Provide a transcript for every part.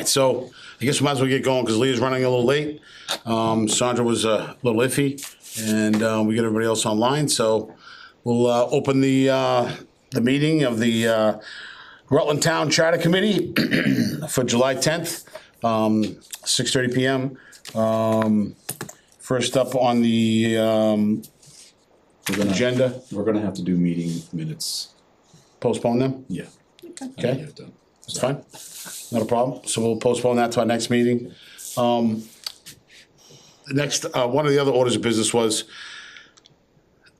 right, so I guess we might as well get going because Leah's running a little late. Sandra was a little iffy, and we got everybody else online, so we'll open the meeting of the Rutland Town Charter Committee for July 10th, 6:30 p.m. First up on the agenda, We're gonna have to do meeting minutes. postpone them? Yeah. Okay. Get it done. That's fine, not a problem. So we'll postpone that to our next meeting. The next, one of the other orders of business was,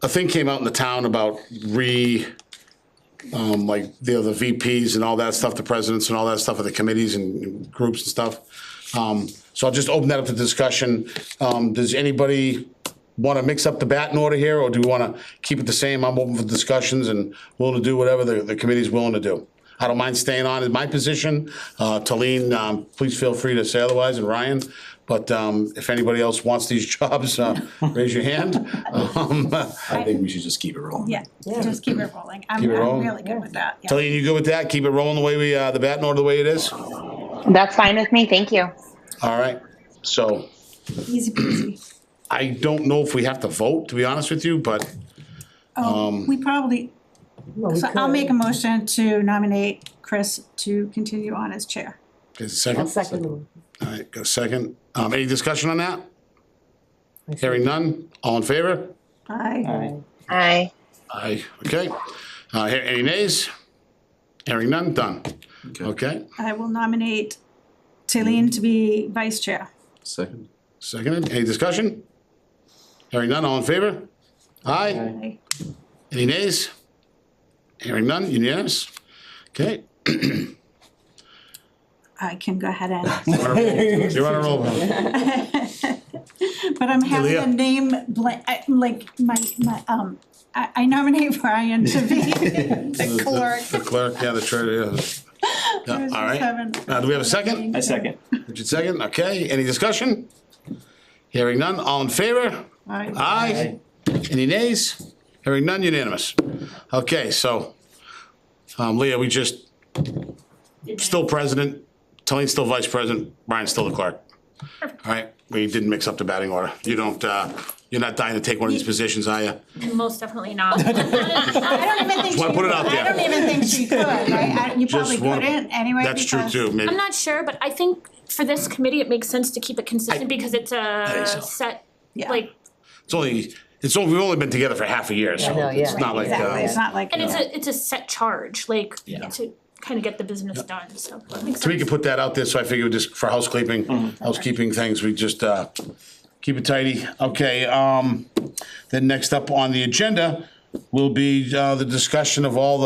a thing came out in the town about like the VPs and all that stuff, the presidents and all that stuff of the committees and groups and stuff. So I'll just open that up to discussion. Does anybody want to mix up the batting order here, or do we want to keep it the same? I'm open for discussions and willing to do whatever the committee's willing to do. I don't mind staying on in my position. Talene, please feel free to say otherwise, and Ryan. But if anybody else wants these jobs, raise your hand. I think we should just keep it rolling. Yeah, just keep it rolling. I'm Keep it rolling? really good with that. Yeah. Talene, you good with that? Keep it rolling the way we, the batting order the way it is? That's fine with me, thank you. All right, so Easy peasy. I don't know if we have to vote, to be honest with you, but We probably, so I'll make a motion to nominate Chris to continue on as chair. is it a second? Second. All right, got a second. Any discussion on that? Hearing none, all in favor? Aye. Aye. Aye, okay. Any nays? Hearing none, done. Okay, I will nominate Talene to be vice chair. Second. seconded. Any discussion? Hearing none, all in favor? Aye. Aye. Any nays? Hearing none, unanimous. Okay. I can go ahead and, You're on a roll. but I'm having Leah? a name blank, like I nominate Brian to be the clerk. The clerk, yeah, the treasurer, yeah. Yeah, I was all just right. having- Do we have a second? I second. Richard second, okay. Any discussion? Hearing none, all in favor? Aye. Aye. Any nays? Hearing none, unanimous. Okay, so, Leah, we just, still president, Talene's still vice president, Brian's still the clerk. All right, we didn't mix up the batting order. You don't, you're not dying to take one of these positions, are you? Most definitely not. I don't even think she wanna put it out could. there. I don't even think she could, right? You probably Just wanna- couldn't anyway. That's true because- too, maybe. I'm not sure, but I think for this committee, it makes sense to keep it consistent because it's think so. a set, Yeah. like, We've only been together for half a year, so know, yeah. it's not like, Exactly, it's not like. and it's a set charge, like, Yeah. to kind of get the business done, so that makes so we sense. could put that out there, so I figured just for housekeeping things, we just, keep it tidy. Okay, then next up on the agenda will be, the discussion of all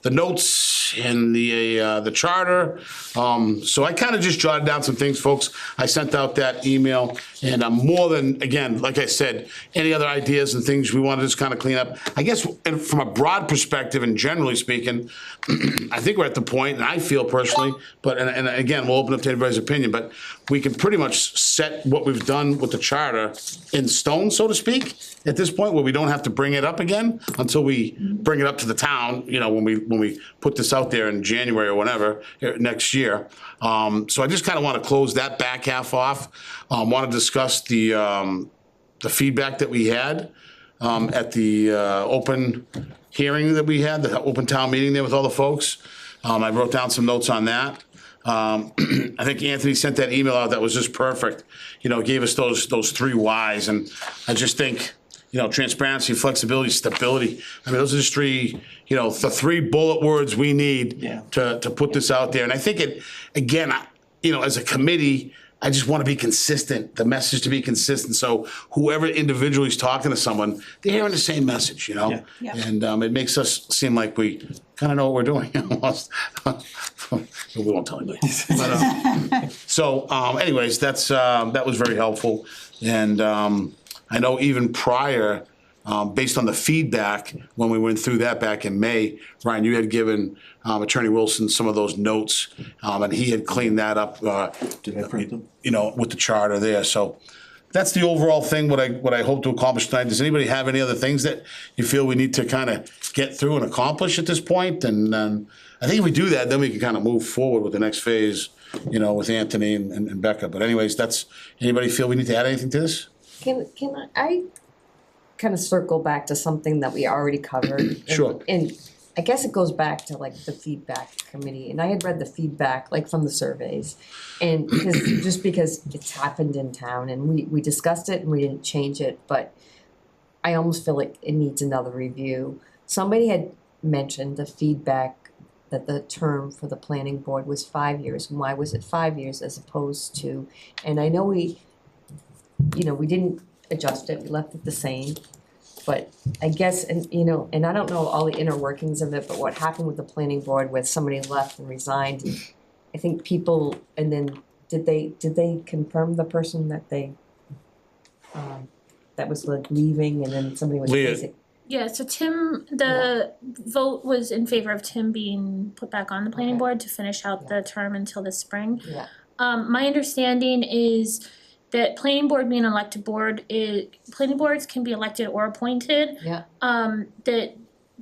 the notes and the charter. So I kind of just jotted down some things, folks. I sent out that email, and I'm more than, again, like I said, any other ideas and things we want to just kind of clean up. I guess and from a broad perspective and generally speaking, I think we're at the point, and I feel personally, but, and again, we'll open up to everybody's opinion, but we can pretty much set what we've done with the charter in stone, so to speak, at this point, where we don't have to bring it up again until we bring it up to the town, you know, when we put this out there in January or whenever, next year. So I just kind of want to close that back half off. Want to discuss the feedback that we had at the open hearing that we had, the open town meeting there with all the folks. I wrote down some notes on that. I think Anthony sent that email out that was just perfect. You know, gave us those three whys, and I just think, you know, transparency, flexibility, stability. I mean, those are just three, you know, the three bullet words we need to put this out there. And I think it, again, you know, as a committee, I just want to be consistent, the message to be consistent. So whoever individually is talking to someone, they're hearing the same message, you know? Yeah. And it makes us seem like we kind of know what we're doing almost. We won't tell anybody. But, so anyways, that was very helpful. And I know even prior, based on the feedback, when we went through that back in May, Ryan, you had given Attorney Wilson some of those notes, and he had cleaned that up. Did I print them? You know, with the charter there. So that's the overall thing, what I hope to accomplish tonight. Does anybody have any other things that you feel we need to kind of get through and accomplish at this point? And I think if we do that, then we can kind of move forward with the next phase with Anthony and Becca. But anyways, anybody feel we need to add anything to this? Can I kind of circle back to something that we already covered? And- Sure. And I guess it goes back to like the feedback committee, and I had read the feedback like from the surveys. And because it's happened in town and we discussed it and we didn't change it, but I almost feel like it needs another review. Somebody had mentioned the feedback that the term for the planning board was 5 years, and why was it 5 years as opposed to, and I know we didn't adjust it, we left it the same. But I guess, and I don't know all the inner workings of it, but what happened with the planning board where somebody left and resigned, I think people, and then did they confirm the person that they, that was like leaving and then somebody was Leah. basic? Yeah, so Tim, the vote was in favor of Tim being put back on the planning Okay. board to finish out the term until the spring. Yeah. My understanding is that planning board being an elected board planning boards can be elected or appointed. Yeah. That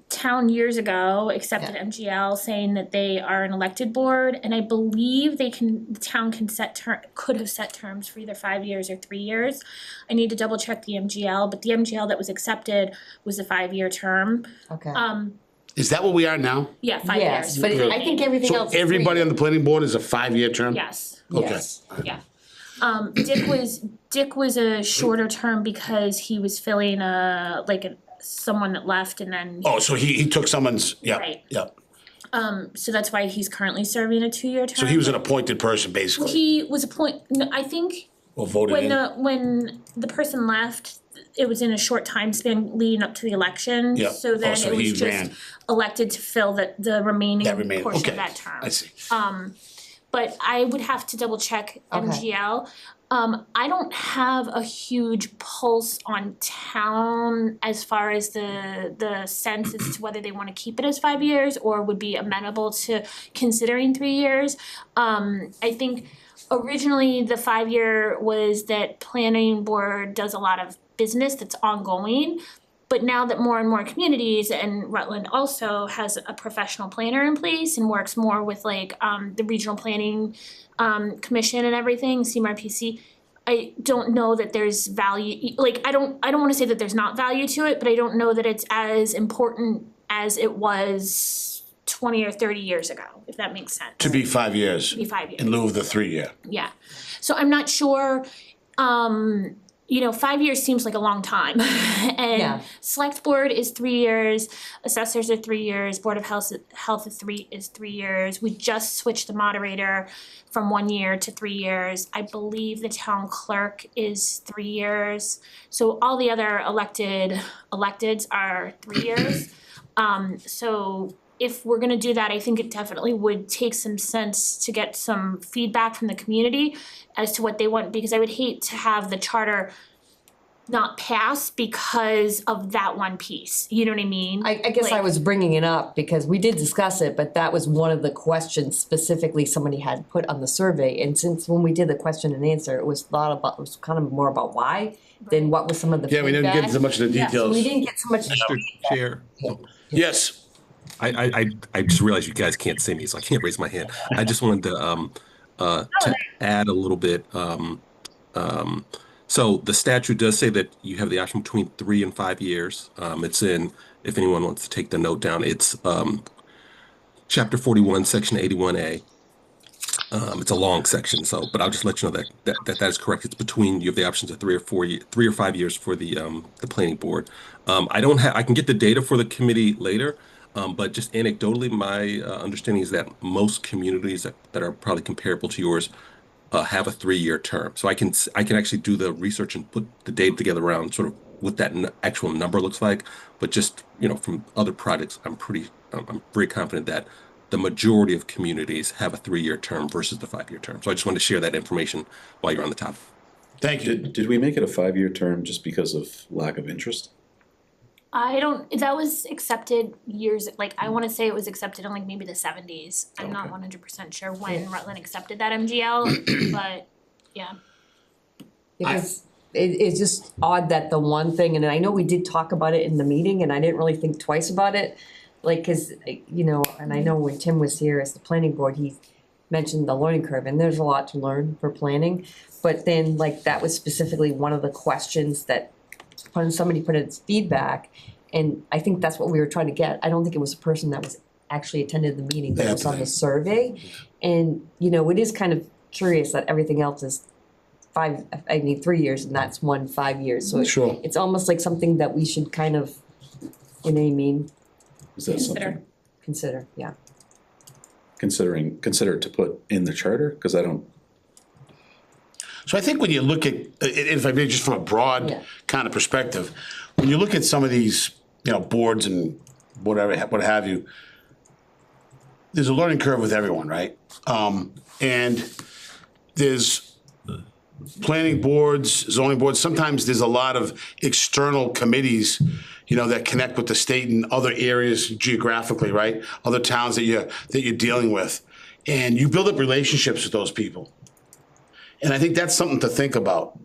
town years ago accepted MGL saying that they are an elected board, and I believe the town could have set terms for either 5 years or 3 years. I need to double check the MGL, but the MGL that was accepted was a 5-year term. Okay. Is that what we are now? Yeah, 5 Yes, years. but I think everything So else. is everybody on 3 the planning board is a 5-year term? Yes, Okay. Yes. yeah. Dick was a shorter term because he was filling someone that left and then. Oh, so he took someone's, Right. yeah. So that's why he's currently serving a 2-year term. So he was an appointed person, basically, He was I think or voted in? when the person left, it was in a short time span leading up to the election. Yeah. So then so it he was just ran. elected to fill the remaining That remained, portion okay, of that term. I see. But I would have to double check MGL. I don't have a huge pulse on town as far as the sense as to whether they wanna keep it as 5 years or would be amenable to considering 3 years. I think originally the 5-year was that planning board does a lot of business that's ongoing. But now that more and more communities, and Rutland also has a professional planner in place and works more with the regional planning commission and everything, CMRPC, I don't know that there's value, I don't wanna say that there's not value to it, but I don't know that it's as important as it was 20 or 30 years ago, if that makes sense. To be 5 years, Be 5 years. in lieu of the 3-year. Yeah, so I'm not sure, 5 years seems like a long time. And Yeah. select board is 3 years, assessors are 3 years, board of health is 3 years. We just switched the moderator from 1 year to 3 years. I believe the town clerk is 3 years. So all the other electeds are 3 years. So if we're gonna do that, I think it definitely would take some sense to get some feedback from the community as to what they want, because I would hate to have the charter not pass because of that one piece, you know what I mean? I guess I was bringing it up because we did discuss it, but that was one of the questions specifically somebody had put on the survey. And since when we did the question and answer, it was kind of more about why than what was some of the Yeah, we didn't get feedback. so much of the Yeah. details. We didn't get so much. Mr. Chair, Yes, I just realized you guys can't see me, so I can't raise my hand. I just wanted to add a little bit. So the statute does say that you have the option between 3 and 5 years. It's in, if anyone wants to take the note down, it's Chapter 41, Section 81A. It's a long section, but I'll just let you know that is correct. It's between, you have the options of 3 or 5 years for the planning board. I can get the data for the committee later, but just anecdotally, my understanding is that most communities that are probably comparable to yours have a 3-year term. So I can actually do the research and put the data together around sort of what that actual number looks like. But just from other projects, I'm very confident that the majority of communities have a 3-year term versus the 5-year term. So I just wanted to share that information while you're on the topic. thank you. Did we make it a 5-year term just because of lack of interest? That was accepted years, I wanna say it was accepted in maybe the 70s. I'm not 100% sure when Rutland accepted that MGL, but yeah. Because it's just odd that the one thing, and I know we did talk about it in the meeting and I didn't really think twice about it. Cause, and I know when Tim was here as the planning board, mentioned the learning curve, and there's a lot to learn for planning. But then, like, that was specifically one of the questions that when somebody put its feedback, and I think that's what we were trying to get. I don't think it was a person that was actually attended the meeting, that was on the survey. And, you know, it is kind of curious that everything else is 3 years, and that's 5 years. So Sure. it's almost like something that we should kind of, you know what I mean, Is that Consider. something consider, yeah. consider to put in the charter? Cause I don't, So I think when you look at, if I may, just from a broad Yeah. kind of perspective, when you look at some of these, you know, boards and whatever, what have you, there's a learning curve with everyone, right? And there's planning boards, zoning boards, sometimes there's a lot of external committees, you know, that connect with the state and other areas geographically, right? Other towns that you're dealing with. And you build up relationships with those people. And I think that's something to think about,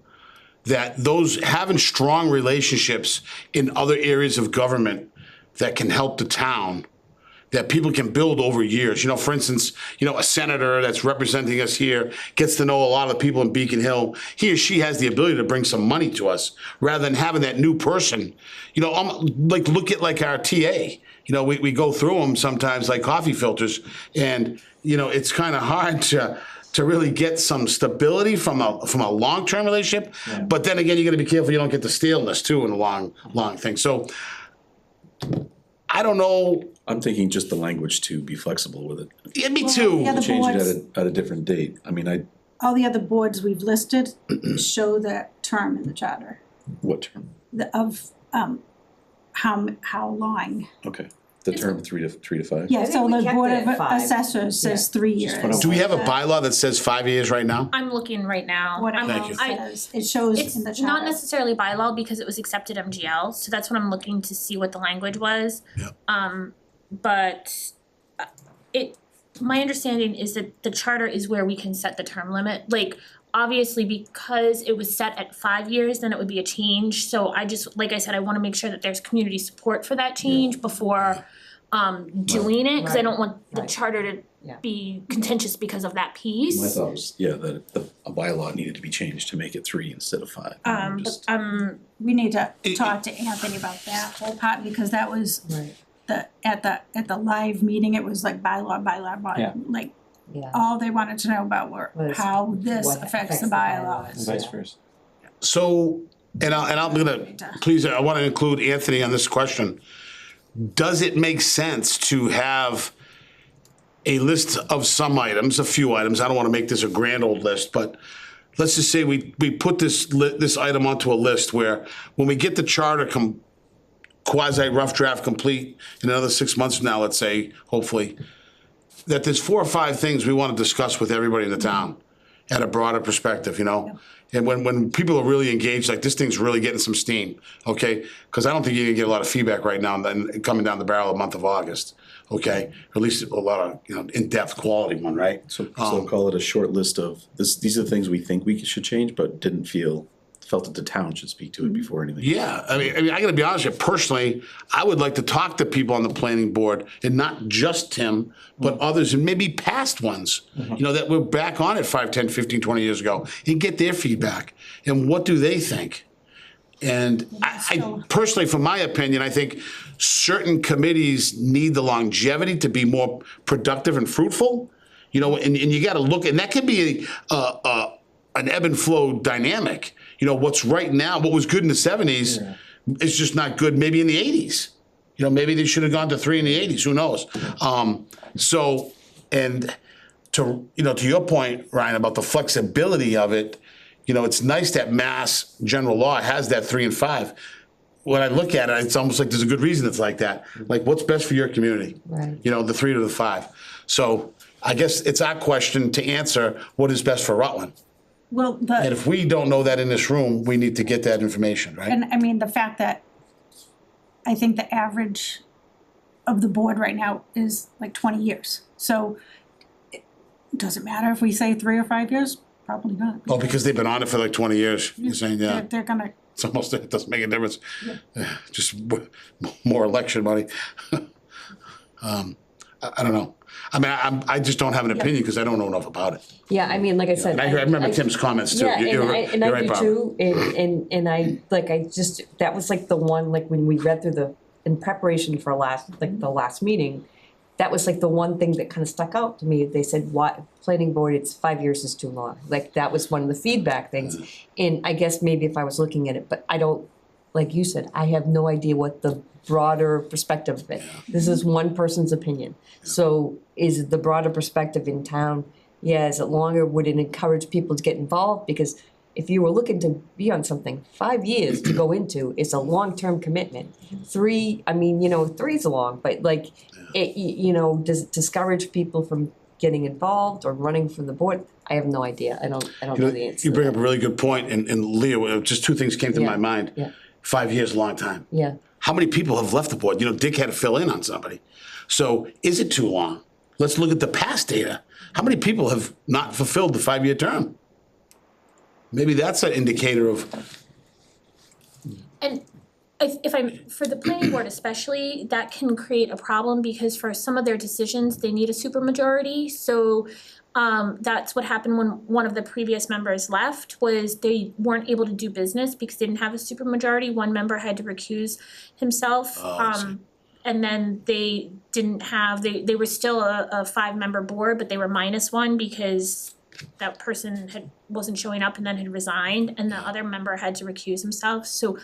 that those having strong relationships in other areas of government that can help the town, that people can build over years. You know, for instance, you know, a senator that's representing us here gets to know a lot of the people in Beacon Hill. He or she has the ability to bring some money to us rather than having that new person. You know, like look at like our TA. You know, we go through them sometimes like coffee filters, and you know, it's kind of hard to really get some stability from a long-term relationship. But then again, you gotta be careful you don't get the staleness too in a long thing. So I don't know. I'm thinking just the language to be flexible with it. Yeah, me Well, too. the other Change boards, it at a different date. I mean, all the other boards we've listed show that term in the charter, what term? how long. Okay, the term 3 to 5? Yeah, I so think we the kept Board it of at 5. Assessors says 3 years. Do we have a bylaw that says 5 years right now? I'm looking right now. Whatever Thank you. it says, it shows It's in the charter. not necessarily bylaw because it was accepted MGL, so that's what I'm looking to see what the language was. Yep. But my understanding is that the charter is where we can set the term limit. Like, obviously, because it was set at 5 years, then it would be a change. So I just, like I said, I wanna make sure that there's community support for that change before doing it, cause I don't want the Right. charter to Yeah. be contentious because of that piece. My thought was, that a bylaw needed to be changed to make it 3 instead of 5. Just- We need to talk to Anthony about that whole part, because that was Right, at the live meeting, it was like bylaw, Yeah. like, yeah. all they wanted to know about were Was how this what affects the bylaws. Vice versa. So, and I'm gonna, please, I wanna include Anthony on this question. Does it make sense to have a list of some items, a few items? I don't wanna make this a grand old list, but let's just say we put this item onto a list where when we get the charter quasi rough draft complete in another 6 months from now, let's say, hopefully, that there's 4 or 5 things we wanna discuss with everybody in the town at a broader perspective, you know? And when people are really engaged, like this thing's really getting some steam, okay? Cause I don't think you're gonna get a lot of feedback right now and coming down the barrel of the month of August, okay? Or at least a lot of, you know, in-depth quality one, right? So call it a short list of, these are the things we think we should change, but felt that the town should speak to it before anything. Yeah, I mean, I gotta be honest with you, personally, I would like to talk to people on the planning board, and not just Tim, but others, and maybe past ones, you know, that were back on it 5, 10, 15, 20 years ago, and get their feedback, and what do they think? And I personally, from my opinion, I think certain committees need the longevity to be more productive and fruitful, you know, and you gotta look, and that could be an ebb and flow dynamic. You know, what's right now, what was good in the 70s is just not good maybe in the 80s. You know, maybe they should have gone to 3 in the 80s, who knows? So, and to your point, Ryan, about the flexibility of it, you know, it's nice that Mass general law has that 3 and 5. When I look at it, it's almost like there's a good reason it's like that. Like, what's best for your community? Right. You know, the 3 to the 5. So I guess it's our question to answer, what is best for Rutland? Well, And if we don't know that in this room, we need to get that information, right? and I mean, the fact that I think the average of the board right now is like 20 years. So does it matter if we say 3 or 5 years? Probably not. Oh, because they've been on it for like 20 years, you're saying, yeah. They're gonna, It's almost, it doesn't make a difference. Just more election money. I don't know. I mean, I just don't have an opinion because I don't know enough about it. Yeah, I mean, like I said. And I remember Tim's comments too. Yeah, You're and I right, do Barbara. too, and I, like, I just, that was like the one, like, when we read through in preparation for the last meeting, that was like the one thing that kind of stuck out to me. They said, what, planning board, it's 5 years is too long. Like, that was one of the feedback things. And I guess maybe if I was looking at it, but I don't, like you said, I have no idea what the broader perspective of it. This is one person's opinion. So is the broader perspective in town, yeah, is it longer? Would it encourage people to get involved? Because if you were looking to be on something, 5 years to go into is a long-term commitment. 3, I mean, 3 is long, but like, it, does it discourage people from getting involved or running for the board? I have no idea. I don't know the answer. You bring up a really good point, and Leo, just two things came to my mind. Yeah. 5 years, a long time. Yeah. How many people have left the board? Dick had to fill in on somebody. So is it too long? Let's look at the past data. How many people have not fulfilled the 5-year term? Maybe that's an indicator of, And if I'm, for the planning board especially, that can create a problem because for some of their decisions, they need a supermajority. So that's what happened when one of the previous members left, was they weren't able to do business because they didn't have a supermajority. One member had to recuse himself. And then they didn't have, they were still a 5-member board, but they were -1 because that person wasn't showing up and then had resigned, and the other member had to recuse himself. So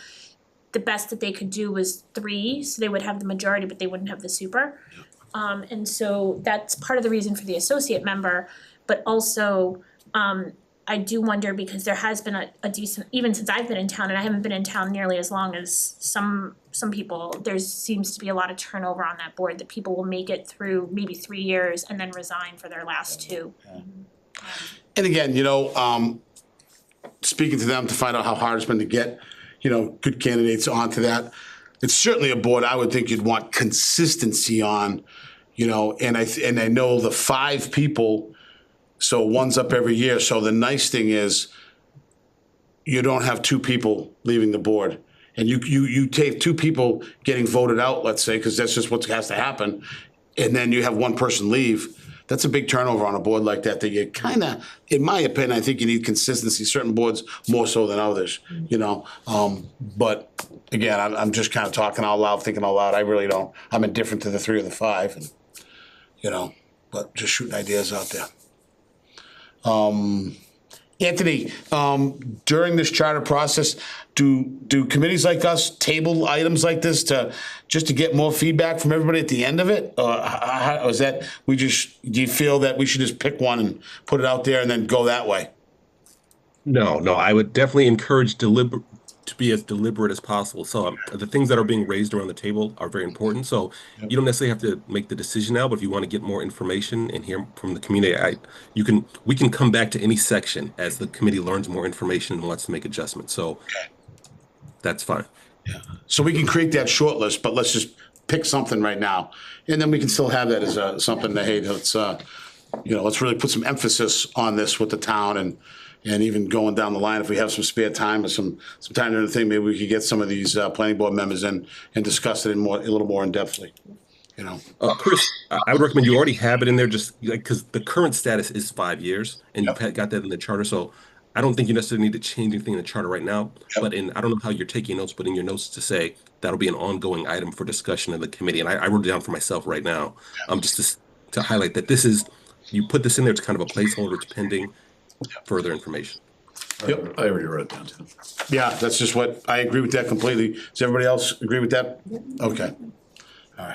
the best that they could do was 3, so they would have the majority, but they wouldn't have the super. And so that's part of the reason for the associate member, but also I do wonder, because there has been a decent, even since I've been in town, and I haven't been in town nearly as long as some people, there seems to be a lot of turnover on that board, that people will make it through maybe 3 years and then resign for their last 2. and again, speaking to them to find out how hard it's been to get, good candidates onto that. It's certainly a board I would think you'd want consistency on, and I know the 5 people, so one's up every year. So the nice thing is you don't have 2 people leaving the board. And you take 2 people getting voted out, let's say, because that's just what has to happen. And then you have 1 person leave. That's a big turnover on a board like that you kind of, in my opinion, I think you need consistency. Certain boards more so than others, But again, I'm just kind of talking out loud, thinking out loud. I really don't. I'm indifferent to the 3 or the 5, and, but just shooting ideas out there. Anthony, during this charter process, do committees like us table items like this just to get more feedback from everybody at the end of it? Or is that, do you feel that we should just pick one and put it out there and then go that way? No, I would definitely encourage to be as deliberate as possible. So the things that are being raised around the table are very important. So you don't necessarily have to make the decision now, but if you want to get more information and hear from the community, we can come back to any section as the committee learns more information and wants to make adjustments. So that's fine. Yeah. So we can create that short list, but let's just pick something right now, and then we can still have that as something that, hey, let's really put some emphasis on this with the town, and even going down the line, if we have some spare time or some time to think, maybe we could get some of these planning board members in and discuss it a little more in depthly. Chris, I would recommend you already have it in there, just because the current status is 5 years, and you've got that in the charter. So I don't think you necessarily need to change anything in the charter right now. But I don't know how you're taking notes, but in your notes to say that'll be an ongoing item for discussion in the committee, and I wrote it down for myself right now, just to highlight that you put this in there. It's kind of a placeholder. It's pending further information. Yep, I already wrote it down too. Yeah, that's just what, I agree with that completely. Does everybody else agree with that? Okay. All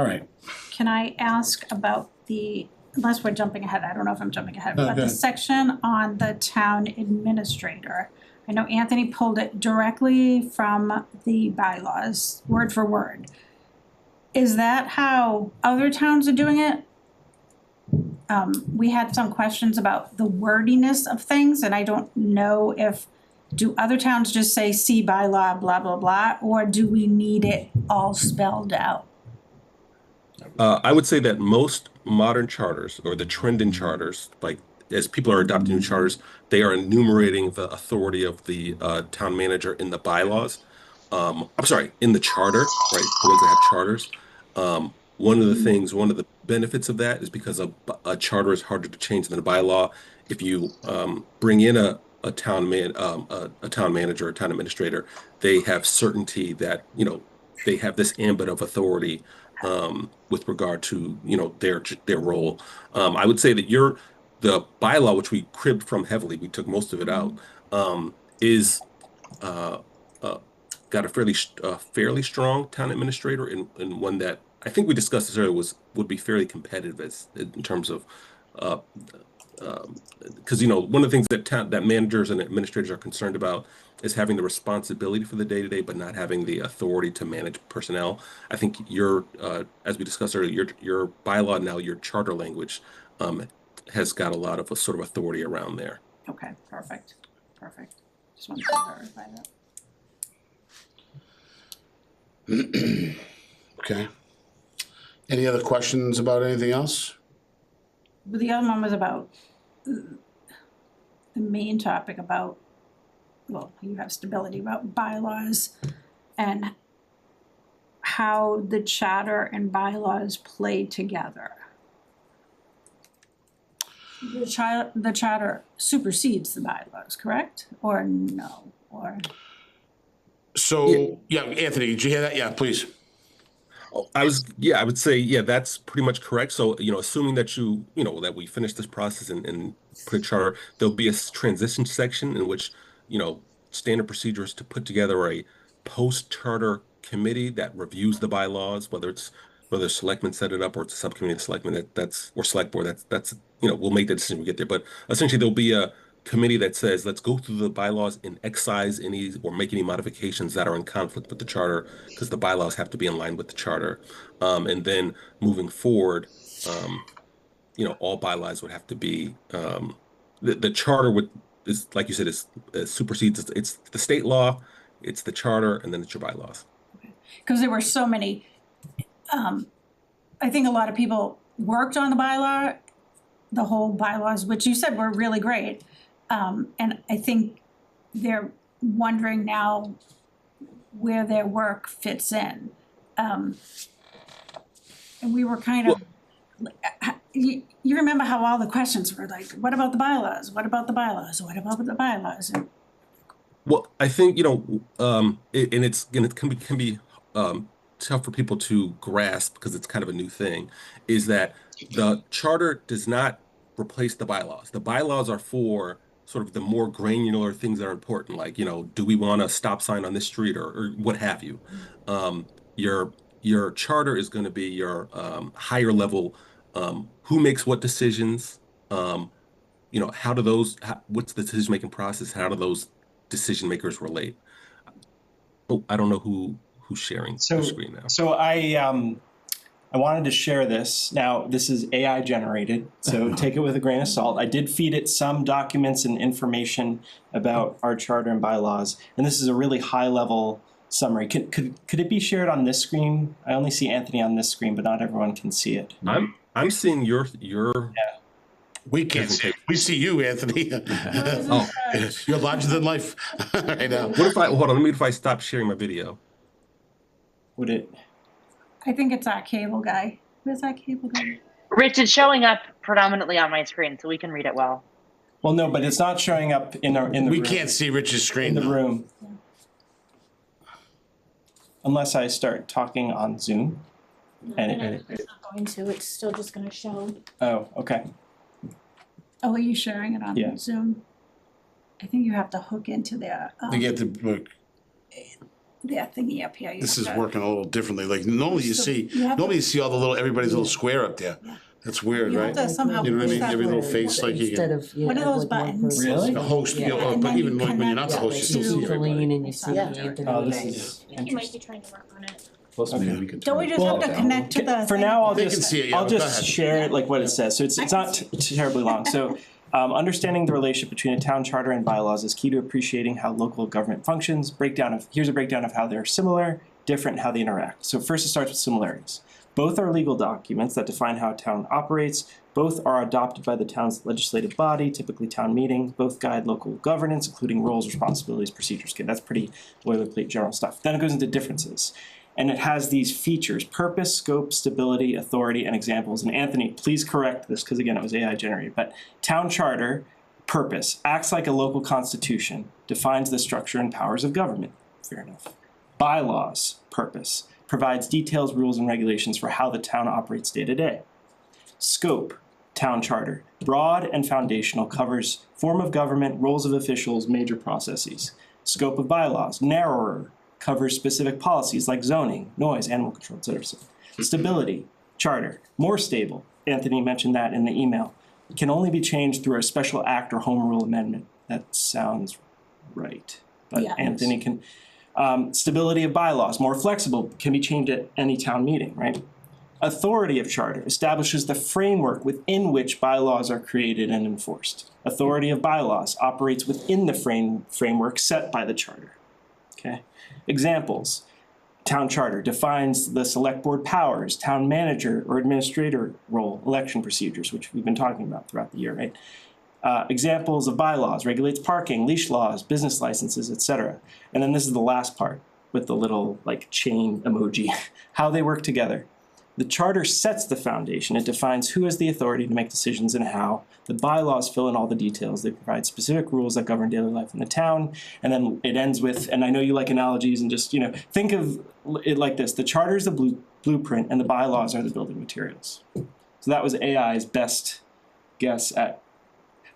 right. Can I ask about unless we're jumping ahead, I don't know if I'm jumping ahead, but the section on the town administrator. I know Anthony pulled it directly from the bylaws, word for word. Is that how other towns are doing it? We had some questions about the wordiness of things, and I don't know do other towns just say see bylaw, blah, blah, blah, or do we need it all spelled out? I would say that most modern charters, or the trend in charters, like as people are adopting new charters, they are enumerating the authority of the town manager in the bylaws. I'm sorry, in the charter, right? The ones that have charters. One of the things, one of the benefits of that is because a charter is harder to change than a bylaw. If you bring in a town a town manager, a town administrator, they have certainty that, they have this ambit of authority with regard to, their role. I would say that the bylaw, which we cribbed from heavily, we took most of it out, is uh, uh, got a fairly strong town administrator, and one that I think we discussed this earlier would be fairly competitive in terms of uh, because one of the things that managers and administrators are concerned about is having the responsibility for the day-to-day, but not having the authority to manage personnel. I think as we discussed earlier, your bylaw now, your charter language, has got a lot of a sort of authority around there. Okay, perfect. Just wanted to verify that. Okay. Any other questions about anything else? But the other one was about the main topic about, well, you have stability about bylaws and how the charter and bylaws play together. The charter supersedes the bylaws, correct? Or no? Or So, yeah, Anthony, did you hear that? Yeah, please. I would say, that's pretty much correct. So, assuming that that we finish this process and put a charter, there'll be a transition section in which, standard procedures to put together a post-charter committee that reviews the bylaws, whether selectmen set it up or it's a subcommittee of selectmen or select board, that's we'll make the decision when we get there. But essentially there'll be a committee that says, let's go through the bylaws and excise any or make any modifications that are in conflict with the charter, because the bylaws have to be in line with the charter. And then moving forward, all bylaws would have to be, the charter is, like you said, is supersedes, it's the state law, it's the charter, and then it's your bylaws. because there were so many, I think a lot of people worked on the whole bylaws, which you said were really great. And I think they're wondering now where their work fits in. And we were kind of, you remember how all the questions were like, what about the bylaws? What about the bylaws? What about the bylaws? And Well, I think, it can be tough for people to grasp because it's kind of a new thing, is that the charter does not replace the bylaws. The bylaws are for sort of the more granular things that are important, like, do we want a stop sign on this street or what have you. Your charter is going to be your higher level, who makes what decisions, what's the decision-making process, how do those decision makers relate? Oh, I don't know who's sharing the screen now. So I wanted to share this. Now, this is AI generated, so take it with a grain of salt. I did feed it some documents and information about our charter and bylaws, and this is a really high-level summary. Could it be shared on this screen? I only see Anthony on this screen, but not everyone can see it. I'm seeing your We can't see it. We see you, Anthony. Oh, You're larger than life right now. hold on, if I stop sharing my video? Would it? I think it's our cable guy. Where's our cable guy? Rich, it's showing up predominantly on my screen, so we can read it well. Well, no, but it's not showing up in the room. We can't see Rich's screen. In the though. room. Unless I start talking on Zoom. And It's not going to, it's still just gonna show. oh, okay. Oh, are you sharing it on Yeah. Zoom? I think you have to hook into their To get the look, thingy up here. You this have is to- working a little differently. Like normally you So see, you have to- normally you see all the little everybody's little square up there. Yeah. That's weird, You have right? to somehow You know what I push mean? that Every little button. face, like you Instead can. of, yeah, One of those like one buttons. person. Really? The host, Yeah. And but then even you like when you're not connect the host, you it still to- see Celine everybody. and you see Yeah. Anthony. Oh, this Okay. is He might be interesting. trying to work on it. Maybe we can Don't we turn just Well, have to connect to the? For thing? now, They can see it, yeah, I'll but go just ahead. share it like what it says. So it's not terribly long. So understanding the relationship between a town charter and bylaws is key to appreciating how local government functions. Here's a breakdown of how they're similar, different, and how they interact. So first it starts with similarities. Both are legal documents that define how a town operates. Both are adopted by the town's legislative body, typically town meeting. Both guide local governance, including roles, responsibilities, procedures. Okay, that's pretty boilerplate general stuff. Then it goes into differences. And it has these features: purpose, scope, stability, authority, and examples. And Anthony, please correct this, because again, it was AI generated. But town charter, purpose, acts like a local constitution, defines the structure and powers of government. Fair enough. Bylaws, purpose, provides details, rules, and regulations for how the town operates day to day. Scope, town charter, broad and foundational, covers form of government, roles of officials, major processes. Scope of bylaws, narrower, covers specific policies like zoning, noise, animal control, etc. Stability, charter, more stable. Anthony mentioned that in the email. It can only be changed through a special act or home rule amendment. That sounds right. But Yeah. Anthony can, stability of bylaws, more flexible, can be changed at any town meeting, right? Authority of charter establishes the framework within which bylaws are created and enforced. Authority of bylaws operates within the framework set by the charter. Okay. Examples: town charter defines the select board powers, town manager or administrator role, election procedures, which we've been talking about throughout the year, right? Examples of bylaws: regulates parking, leash laws, business licenses, etc. And then this is the last part with the little like chain emoji, how they work together. The charter sets the foundation. It defines who has the authority to make decisions and how. The bylaws fill in all the details. They provide specific rules that govern daily life in the town. And then it ends with, and I know you like analogies, and just, think of it like this: the charter is the blueprint and the bylaws are the building materials. So that was AI's best guess at.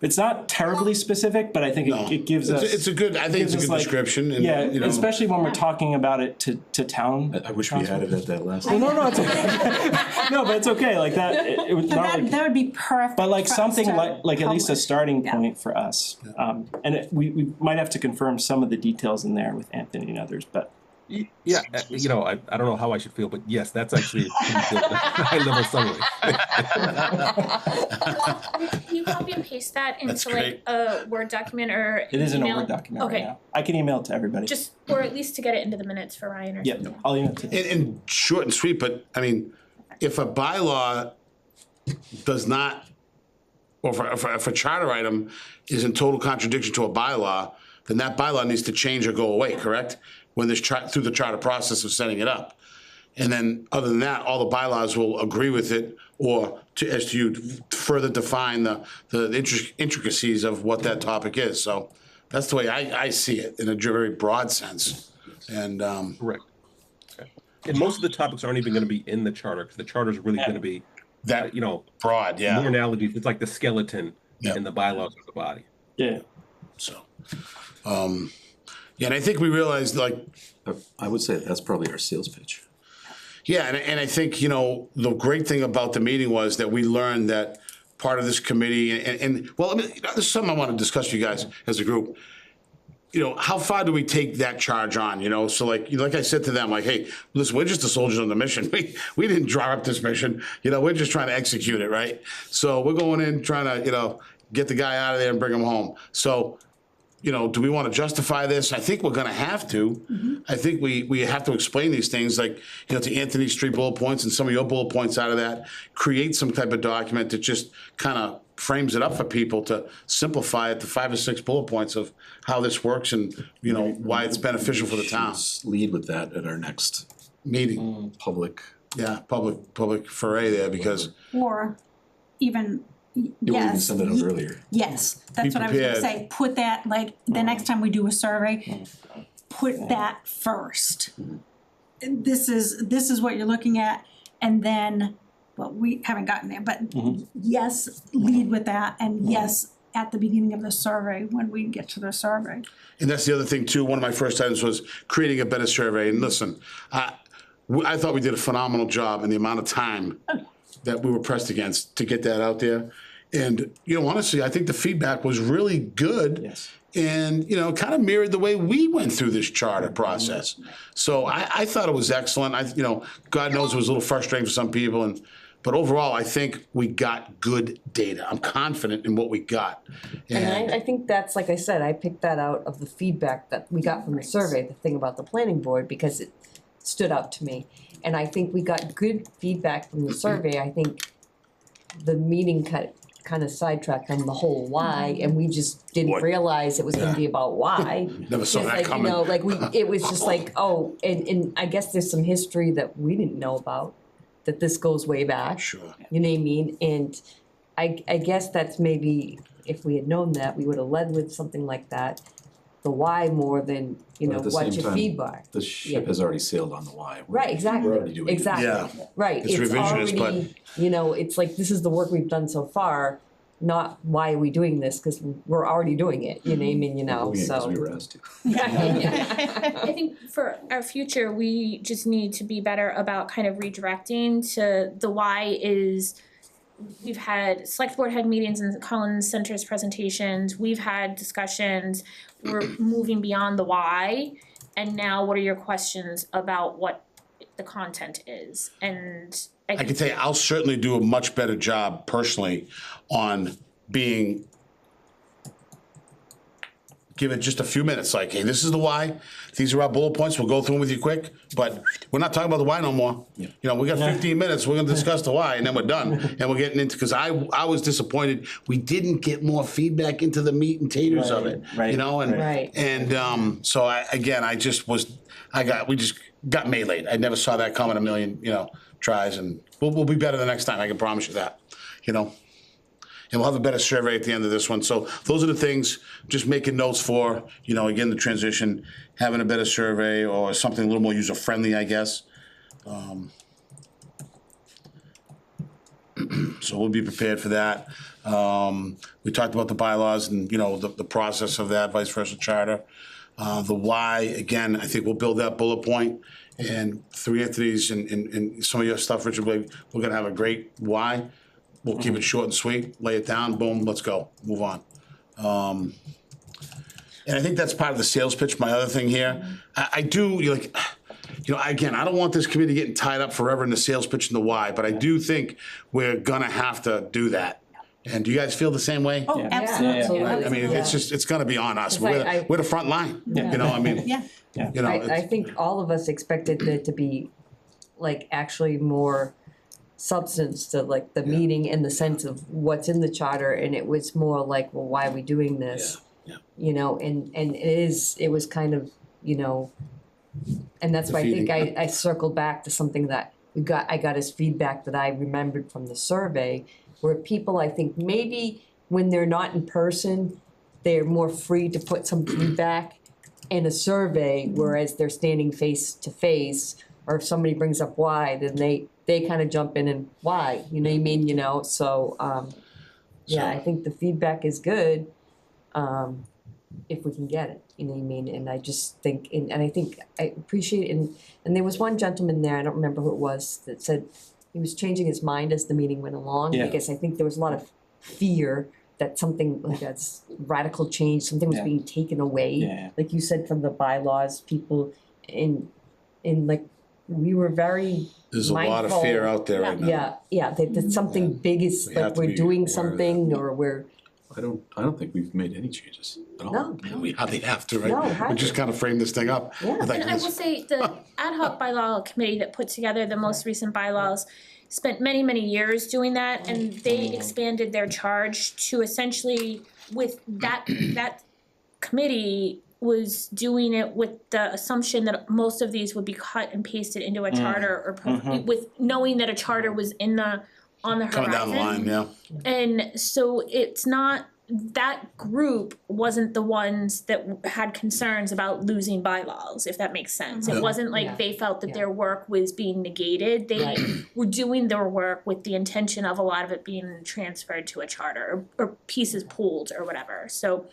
It's not terribly specific, but I think it gives us. It's a good. I think it's a good description. And, yeah, especially when we're talking about it to town. I wish we had it at that last. Well, no, it's okay. No, but it's okay. Like that, it was But not like. that would be perfect. But like for us something to like at least a publish. starting Yeah. point for us. And we might have to confirm some of the details in there with Anthony and others, but. Yeah, I don't know how I should feel, but yes, that's actually a pretty good high-level summary. Can you copy and paste that That's into like a Word document or an It is in a email? Word document right Okay. now. I can email it to everybody. Just, or at least to get it into the minutes for Ryan or Yeah, something. I'll email it to them. and short and sweet, but I mean, if a bylaw does not, or if a charter item is in total contradiction to a bylaw, then that bylaw needs to change or go away, correct? When there's through the charter process of setting it up. And then, other than that, all the bylaws will agree with it, or as you further define the intricacies of what that topic is. So that's the way I see it in a very broad sense. And Correct. And most of the topics aren't even going to be in the charter, because the charter is really going to be, that broad, more yeah. analogies. It's like the skeleton Yeah. in the bylaws of the body. Yeah. So, yeah, and I think we realized, like, I would say that's probably our sales pitch. yeah, and I think, the great thing about the meeting was that we learned that part of this committee, and well, I mean, this is something I want to discuss with you guys as a group. How far do we take that charge on, So like I said to them, like, hey, listen, we're just the soldiers on the mission. We didn't draw up this mission, we're just trying to execute it, right? So we're going in trying to, get the guy out of there and bring him home. So, do we want to justify this? I think we're going to have to. Mm-hmm. I think we have to explain these things, like, to Anthony's 3 bullet points and some of your bullet points out of that, create some type of document that just kind of frames it up for people to simplify it to 5 or 6 bullet points of how this works and, why it's beneficial for the town. Let's lead with that at our next Meeting, public. yeah, public foray there, because, Or even, Yeah, we can yes, send it out earlier. yes, that's what I was gonna prepared. say, put that, like, the next time we do a survey, put that first. This is what you're looking at, and then, well, we haven't gotten there, but yes, lead with that, and yes, at the beginning of the survey, when we get to the survey. and that's the other thing too, one of my first items was creating a better survey, and listen, I thought we did a phenomenal job in the amount of time that we were pressed against to get that out there. And, honestly, I think the feedback was really good. Yes. And, kind of mirrored the way we went through this charter process. So I thought it was excellent. God knows it was a little frustrating for some people, but overall, I think we got good data. I'm confident in what we got. And I think that's, like I said, I picked that out of the feedback that we got from the survey, the thing about the planning board, because it stood out to me. And I think we got good feedback from the survey. I think the meeting kind of sidetracked on the whole why, and we just didn't What? realize it was gonna be about why. Never saw Just that like, coming. you know, like it was just like, oh, and I guess there's some history that we didn't know about, that this goes way back. Sure. You know what I mean? And I guess that's maybe, if we had known that, we would have led with something like that. The why more than, you But know, at the what's same your time, feedback? The ship Yeah. has already sailed on the why. Right, exactly. We're already doing it. Exactly. Yeah. Right, It's it's revisionist, already, you know, it's like, this is the work we've done so far, not why are we doing this, cause we're already doing it, you know what I mean, you know, Doing it 'cause so. we were asked to. I think for our future, we just need to be better about kind of redirecting to the why is, we've had select board head meetings and Collins Center's presentations, we've had discussions, we're moving beyond the why. And now what are your questions about what the content is? And I I think can tell you, I'll certainly do a much better job personally on being, give it just a few minutes, like, hey, this is the why, these are our bullet points, we'll go through them with you quick, but we're not talking about the why no more. You know, we got 15 minutes, we're gonna discuss the why, and then we're done, and we're getting into, cause I was disappointed, we didn't get more feedback into the meat and taters of it, Right, you know, and, Right. and, so we just got meleeed, I never saw that coming a million, you know, tries, and we'll be better the next time, I can promise you that, you know? And we'll have a better survey at the end of this one. So those are the things, just making notes for, you know, again, the transition, having a better survey or something a little more user-friendly, I guess. So we'll be prepared for that. We talked about the bylaws and, you know, the process of that, vice versa charter. The why, again, I think we'll build that bullet point. And through Anthony's and some of your stuff, Richard, we're gonna have a great why. We'll keep it short and sweet, lay it down, boom, let's go, move on. And I think that's part of the sales pitch, my other thing here. I do, like, you know, again, I don't want this committee getting tied up forever in the sales pitch and the why, but I do think we're gonna have to do that. And do you guys feel the same way? Oh, Yeah. absolutely. Yeah, I mean, it's just, it's gonna be on us. We're the front line, you know, I mean, Yeah, you know. I it's- think all of us expected there to be, like, actually more substance to, like, the meeting in the sense of what's in the charter, and it was more like, well, why are we doing this? Yeah, You know, and it was kind of, you know, and that's why I think Defeating. I circled back to something that I got as feedback that I remembered from the survey, where people, I think, maybe when they're not in person, they're more free to put some feedback in a survey, whereas they're standing face to face, or if somebody brings up why, then they kind of jump in and why, you know what I mean, you know, so, yeah, I think the feedback is good, if we can get it, you know what I mean, and I just think, and I think, I appreciate, and there was one gentleman there, I don't remember who it was, that said he was changing his mind as the meeting went along, Yeah. because I think there was a lot of fear that something like a radical change, something was Yeah. being taken away, Yeah. like you said, from the bylaws, people, in like, we were very There's a lot of fear out there right now. yeah, that something big is, We have like, to we're be doing aware of that. something, or we're, I don't think we've made any changes at all. No. We hardly have to, right? No, We hardly. just kind of frame this thing up. Yeah. Like And I will this. say, the ad hoc bylaw committee that put together the most recent bylaws spent many, many years doing that, and they expanded their charge to essentially, with that committee was doing it with the assumption that most of these would be cut and pasted into a charter, or with knowing that a charter was on the horizon. Coming down the line, yeah. And so it's not, that group wasn't the ones that had concerns about losing bylaws, if that makes sense. It wasn't Yeah. like they felt that Yeah. their work was being negated. They Right. were doing their work with the intention of a lot of it being transferred to a charter, or pieces pooled or whatever. So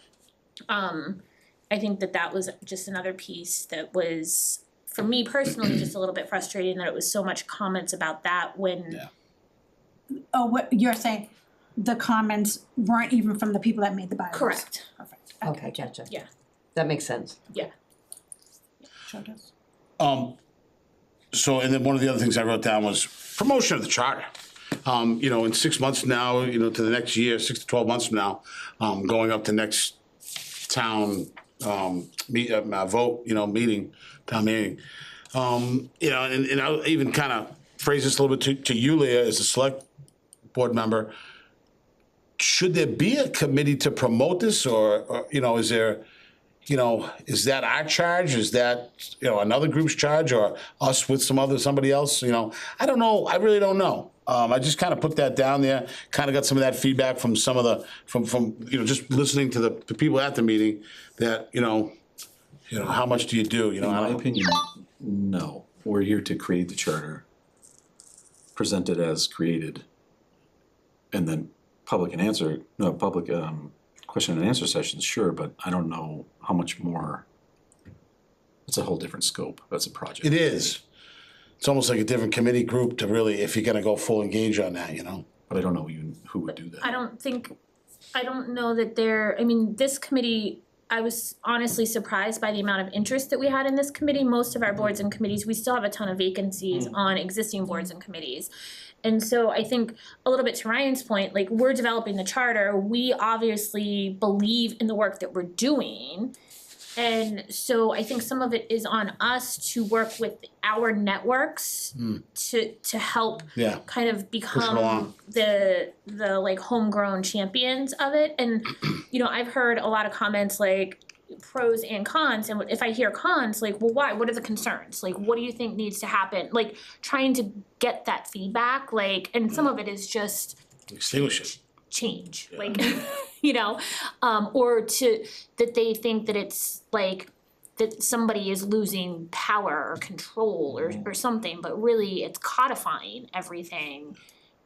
I think that was just another piece that was, for me personally, just a little bit frustrating, that it was so much comments about that when Yeah. oh, what, you're saying, the comments weren't even from the people that made the bylaws? Correct. Perfect. okay, gotcha. Yeah. That makes sense. Sure does. So, and then one of the other things I wrote down was promotion of the charter. You know, in 6 months now, you know, to the next year, 6 to 12 months from now, going up to next town, vote, you know, meeting, town meeting. You know, and I'll even kind of phrase this a little bit to you, Leah, as a select board member. should there be a committee to promote this, or is there, is that our charge? Is that, another group's charge, or us with somebody else? I don't know. I really don't know. I just kind of put that down there, kind of got some of that feedback from some of the, from just listening to the people at the meeting that, how much do you do, In my opinion, no. We're here to create the charter, present it as created, and then public question and answer sessions, sure, but I don't know how much more. It's a whole different scope. That's a project. It is. It's almost like a different committee group to really, if you're gonna go full engage on that, But I don't know even who would do that. I don't know that this committee, I was honestly surprised by the amount of interest that we had in this committee. Most of our boards and committees, we still have a ton of vacancies on existing boards and committees. And so I think a little bit to Ryan's point, like, we're developing the charter, we obviously believe in the work that we're doing. And so I think some of it is on us to work with our networks to help kind of become the like homegrown champions of it. And I've heard a lot of comments like pros and cons, and if I hear cons, like, well, why? What are the concerns? Like, what do you think needs to happen? Like, trying to get that feedback, like, and some of it is just extinguish it. Change, like, or that they think that it's like that somebody is losing power or control or something, but really it's codifying everything.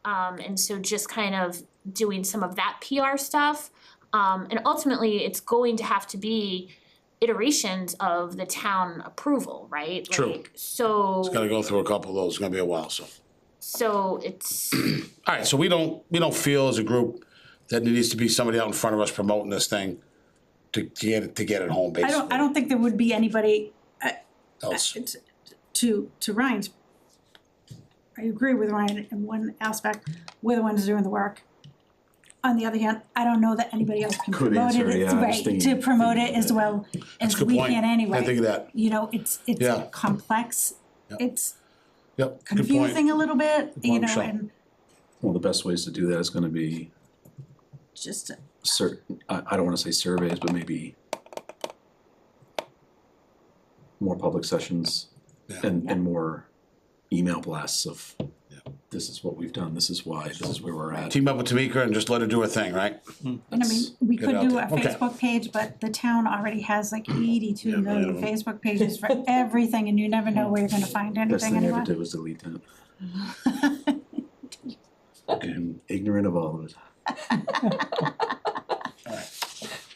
And so just kind of doing some of that PR stuff. And ultimately it's going to have to be iterations of the town approval, right? True. Like, so It's gotta go through a couple of those. It's gonna be a while, so. So it's All right, so we don't feel as a group that there needs to be somebody out in front of us promoting this thing to get it home, basically. I don't think there would be anybody, Else. to Ryan's, I agree with Ryan in one aspect, we're the ones doing the work. On the other hand, I don't know that anybody else can Good promote answer, it, yeah, I was right, thinking- to promote it as well That's a as good we point. can anyway. I think of that. It's Yeah. complex, it's Yep, good point. confusing a little bit, point, Michelle. and Well, the best ways to do that is gonna be just, I don't wanna say surveys, but maybe more public sessions and more email blasts of this is what we've done, this is why, this is where we're at. Team up with Tamika and just let her do her thing, right? and I mean, we Get it could out do a there. Okay. Facebook page, but the town already has like 82 Yeah, million man. Facebook pages for everything, and you never know where you're gonna find Best anything thing I anymore. ever did was delete that. I'm ignorant of all of it.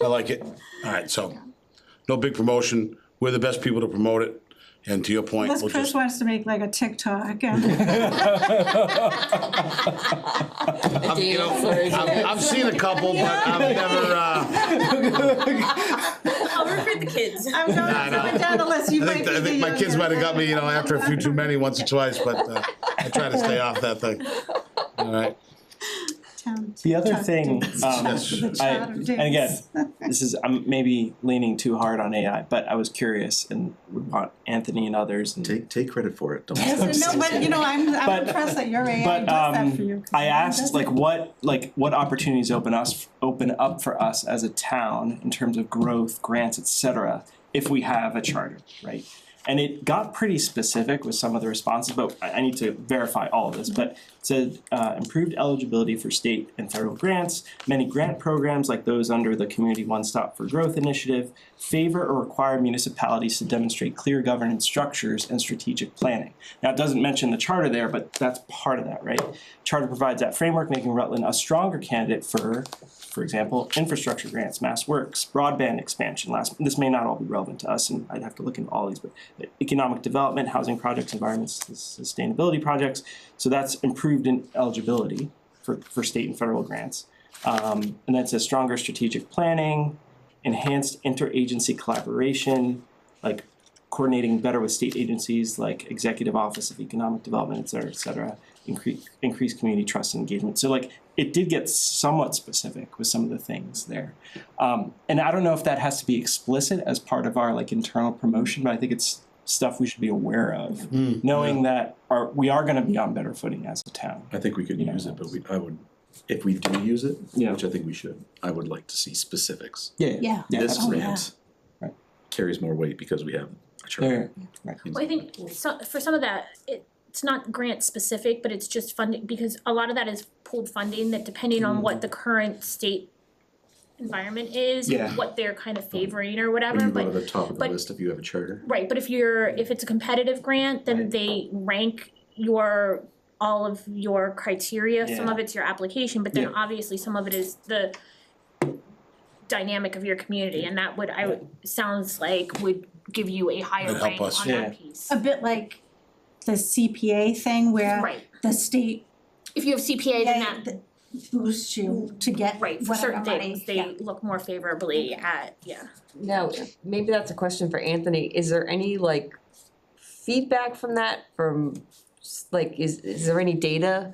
I like it. All right, so, no big promotion. We're the best people to promote it. And to your point, Unless we'll Chris just. wants to make like a TikTok and I've seen a couple, but I've never, I'll recruit the kids. I'm going down the list, you might be I think my the, kids might have got me, after a few too many once or twice, but I try to stay off that thing. All right. town. The other Chuck thing, Davis. The Child of and Davis. again, this is, I'm maybe leaning too hard on AI, but I was curious and would want Anthony and others and. Take credit for it, don't. Yes, no, but I'm But- impressed that your AI But does that for you. 'cause I mine asked doesn't. what opportunities open up for us as a town in terms of growth, grants, etc. if we have a charter, right? And it got pretty specific with some of the responses, but I need to verify all of this. But it said improved eligibility for state and federal grants, many grant programs like those under the Community One Stop for Growth initiative favor or require municipalities to demonstrate clear governance structures and strategic planning. Now, it doesn't mention the charter there, but that's part of that, right? Charter provides that framework, making Rutland a stronger candidate for example, infrastructure grants, mass works, broadband expansion. This may not all be relevant to us, and I'd have to look into all these, but economic development, housing projects, environment, sustainability projects. So that's improved in eligibility for state and federal grants. And then it says stronger strategic planning, enhanced interagency collaboration, like coordinating better with state agencies like Executive Office of Economic Development, et cetera, increase community trust and engagement. So like it did get somewhat specific with some of the things there. And I don't know if that has to be explicit as part of our like internal promotion, but I think it's stuff we should be aware of, knowing that we are gonna be on better footing as a town. I think we could use it, but I would if we do use it, Yeah. which I think we should, I would like to see specifics. Yeah. This Oh, grant Right. carries more weight because we have a charter. Right. Well, I think so, for some of that, it's not grant specific, but it's just funding, because a lot of that is pooled funding that depending on what the current state environment is, Yeah. what they're kind of favoring or When whatever, you go to but, the top of the but- list if you have a charter. right, but if it's a competitive grant, then Right. they rank all of your criteria, some Yeah. of it's your application, but then Yeah. obviously some of it is the dynamic of your community, and that sounds like would give you a higher Would help rank us. on Yeah. that piece. A bit like the CPA thing where Right, the state if you have CPA, then yeah, that, boosts you to get right, for whatever certain money. things, they look more favorably at, Now, maybe that's a question for Anthony, is there any like feedback from that, like, is there any data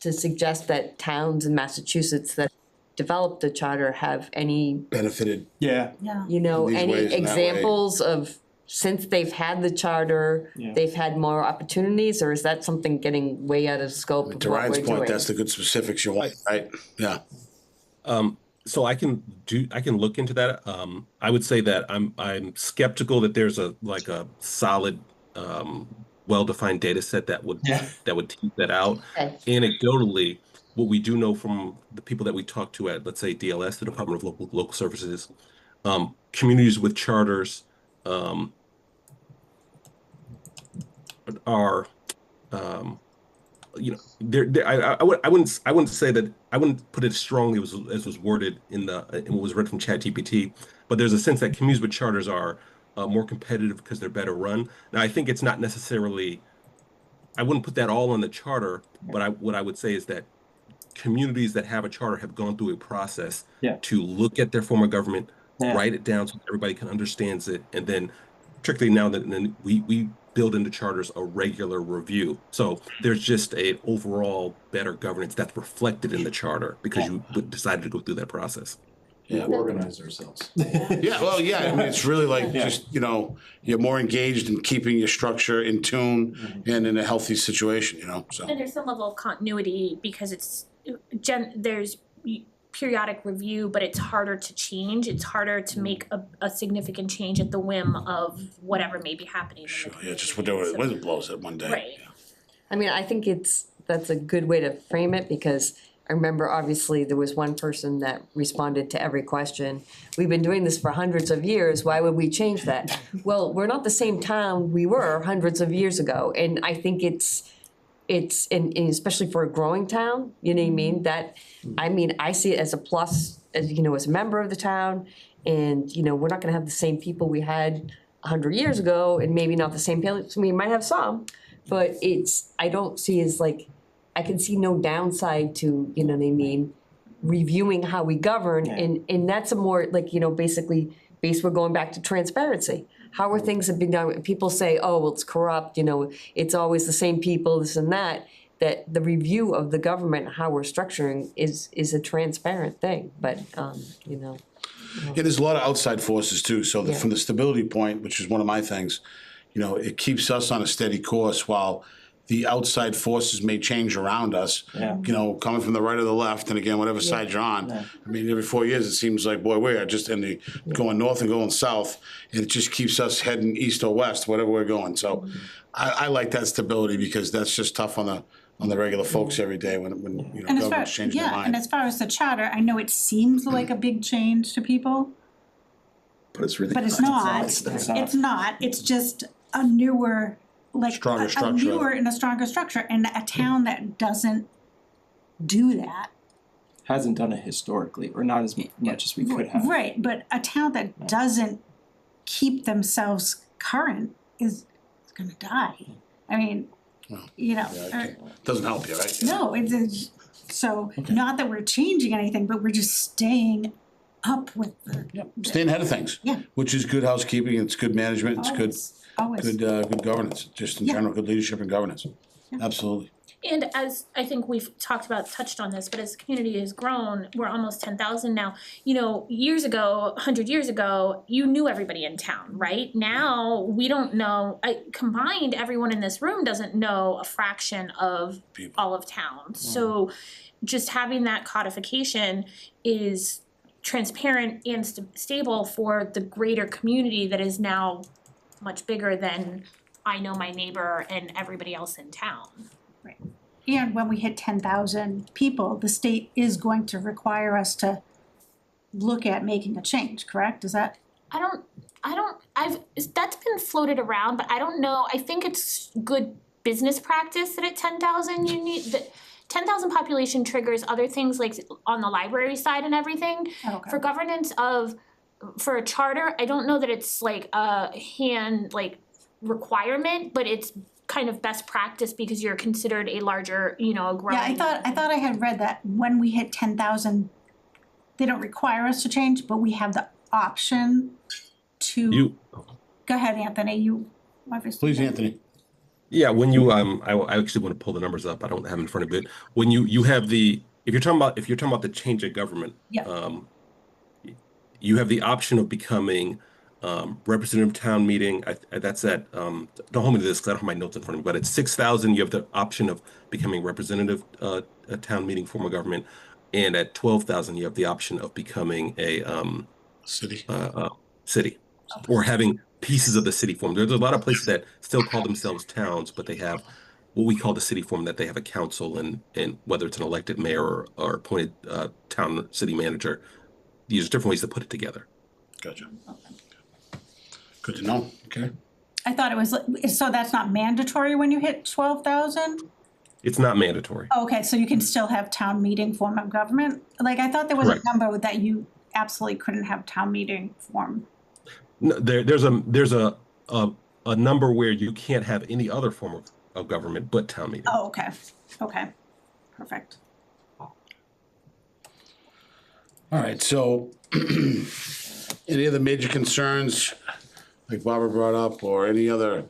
to suggest that towns in Massachusetts that developed the charter have any, Benefited. Yeah. Yeah. you know, In these any ways and that way. examples of, since they've had the charter, Yeah. they've had more opportunities, or is that something getting way out of scope of To what we're Ryan's doing? point, that's the good specifics you want, right? Yeah. So I can look into that. I would say that I'm skeptical that there's a solid, well-defined data set that would tease that out. Okay. Anecdotally, what we do know from the people that we talk to at, let's say, DLS, the Department of Local Services, communities with charters are, I wouldn't say that, I wouldn't put it as strongly as was worded in what was read from ChatGPT, but there's a sense that communities with charters are more competitive because they're better run. Now, I think it's not necessarily, I wouldn't put that all on the charter, but what I would say is that communities that have a charter have gone through a process to look at their form of government, write it down so everybody can understand it, and then particularly now that we build into charters a regular review. So there's just a overall better governance that's reflected in the charter because you decided to go through that process. We organize ourselves. Yeah, well, yeah, I mean, it's really like just, you're more engaged in keeping your structure in tune and in a healthy situation, so. and there's some level of continuity because there's periodic review, but it's harder to change, it's harder to make a significant change at the whim of whatever may be happening in the Sure, yeah, community. just whatever the wind blows it one day. Right. Yeah. I mean, I think that's a good way to frame it, because I remember obviously there was one person that responded to every question. We've been doing this for hundreds of years, why would we change that? Well, we're not the same town we were hundreds of years ago, and I think it's and especially for a growing town, you know what I mean? I see it as a plus, as a member of the town, and we're not gonna have the same people we had 100 years ago, and maybe not the same people, we might have some, but I don't see as like, I can see no downside to, reviewing how we govern, and that's a more like, basically, we're going back to transparency. How are things have been done? People say, oh, well, it's corrupt, it's always the same people, this and that the review of the government, how we're structuring is a transparent thing, but, Yeah, there's a lot of outside forces too, so from the stability point, which is one of my things, it keeps us on a steady course while the outside forces may change around us, coming from the right or the left, and again, whatever side you're on. I mean, every 4 years, it seems like, boy, we are just going north and going south, and it just keeps us heading east or west, whatever we're going. So I like that stability because that's just tough on the regular folks every day when And as far, government's changing their and mind. as far as the charter, I know it seems like a big change to people, But it's really but it's not. It's not, it's just a newer, like, Stronger a structure. newer and a stronger structure, and a town that doesn't do that. Hasn't done it historically, or not as much as we could have. Right, but a town that doesn't keep themselves current is gonna die. I mean, Doesn't help you, right? no, it's, so, not that we're changing anything, but we're just staying up with the. Staying ahead of things. Yeah. Which is good housekeeping, it's good management, it's good Always. good governance, just in general, good leadership and governance. Absolutely. And as I think we've touched on this, but as the community has grown, we're almost 10,000 now. You know, years ago, 100 years ago, you knew everybody in town, right? Now, we don't know, combined, everyone in this room doesn't know a fraction of all of town. So just having that codification is transparent and stable for the greater community that is now much bigger than I know my neighbor and everybody else in town. And when we hit 10,000 people, the state is going to require us to look at making a change, correct? Is that? That's been floated around, but I don't know, I think it's good business practice that at 10,000 you need, 10,000 population triggers other things like on the library side and everything. Okay. For governance for a charter, I don't know that it's like a requirement, but it's kind of best practice because you're considered a larger, a growing. Yeah, I thought I had read that when we hit 10,000, they don't require us to change, but we have the option to. Go ahead, Anthony, you obviously. Please, Anthony. Yeah, when you I actually want to pull the numbers up. I don't have them in front of it. When you have if you're talking about the change of government, Yeah. You have the option of becoming representative town meeting. That's at don't hold me to this because I don't have my notes in front of me, but at 6,000 you have the option of becoming representative a town meeting form of government, and at 12,000 you have the option of becoming a City. City, or having pieces of the city form. There's a lot of places that still call themselves towns, but they have what we call the city form, that they have a council and whether it's an elected mayor or appointed town city manager, there's different ways to put it together. Gotcha. Good to know. Okay. I thought it was, so that's not mandatory when you hit 12,000? It's not mandatory. Okay, so you can still have town meeting form of government? Like, I thought there was Correct. a number that you absolutely couldn't have town meeting form. No, there's a number where you can't have any other form of government but town meeting. Oh, okay, perfect. All right, so any other major concerns like Barbara brought up, or any other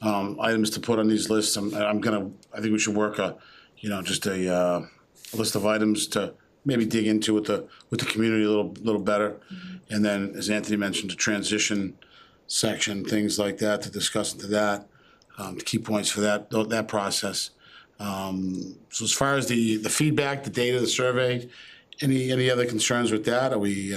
items to put on these lists? I think we should work just a list of items to maybe dig into with the community a little better. And then, as Anthony mentioned, the transition section, things like that, to discuss into that, the key points for that process. So as far as the feedback, the data, the survey, any other concerns with that? Are we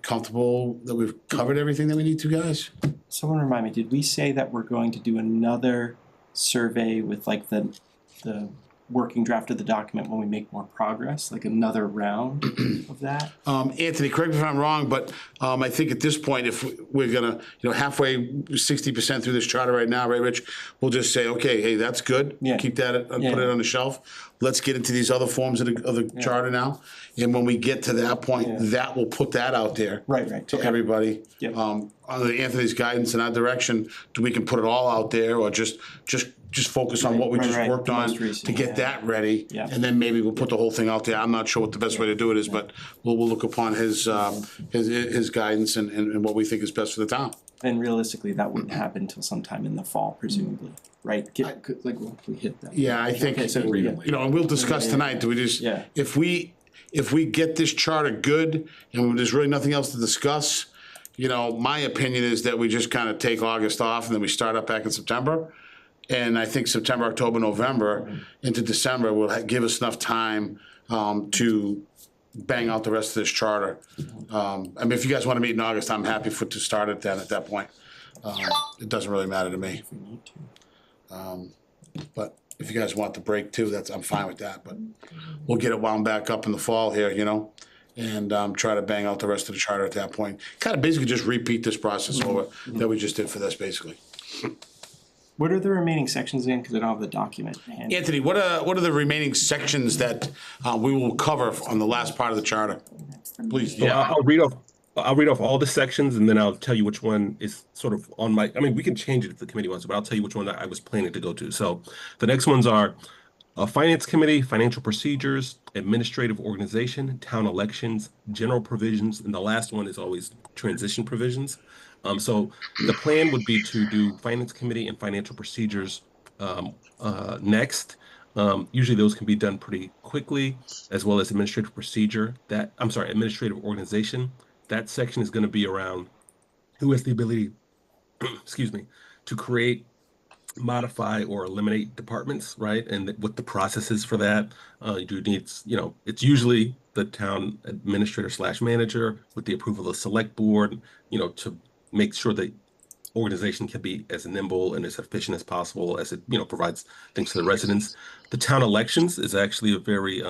comfortable that we've covered everything that we need to, guys? Someone remind me, did we say that we're going to do another survey with like the working draft of the document when we make more progress, like another round of that? Anthony, correct me if I'm wrong, but I think at this point, if we're gonna, halfway, 60% through this charter right now, right, Rich? We'll just say, okay, hey, that's good. Yeah. Keep that, put Yeah. it on the shelf. Let's get into these other forms of the charter now. And when we get to that point, that will put that out there. Right. To everybody. Yep. Under Anthony's guidance and our direction, we can put it all out there, or just focus on what we just Right. worked The on most recent, to get yeah. that ready. Yeah. And then maybe we'll put the whole thing out there. I'm not sure what the best way to do it is, but we'll look upon his guidance and what we think is best for the town. And realistically, that wouldn't happen until sometime in the fall, presumably, right? Like when we hit that. Yeah, I think, Okay, so, yeah. and we'll discuss tonight, do we just, Yeah. if we get this charter good and there's really nothing else to discuss, my opinion is that we just kind of take August off and then we start up back in September. And I think September, October, November into December will give us enough time to bang out the rest of this charter. If you guys want to meet in August, I'm happy to start it then at that point. It doesn't really matter to me. If we need to. But if you guys want the break too, I'm fine with that. But we'll get it wound back up in the fall here, and try to bang out the rest of the charter at that point. Kind of basically just repeat this process over that we just did for this, basically. What are the remaining sections again? Because I don't have the document handy. Anthony, what are the remaining sections that we will cover on the last part of the charter? Please. So I'll read off all the sections, and then I'll tell you which one is sort of on my. We can change it if the committee wants to, but I'll tell you which one I was planning to go to. So the next ones are Finance Committee, Financial Procedures, Administrative Organization, Town Elections, General Provisions, and the last one is always Transition Provisions. So the plan would be to do Finance Committee and Financial Procedures next. Usually those can be done pretty quickly, as well as administrative procedure. Administrative organization. That section is going to be around who has the ability, excuse me, to create, modify, or eliminate departments, right? And what the process is for that. You do need, it's usually the town administrator slash manager with the approval of the select board, to make sure that organization can be as nimble and as efficient as possible as it, provides things to the residents. The town elections is actually a very,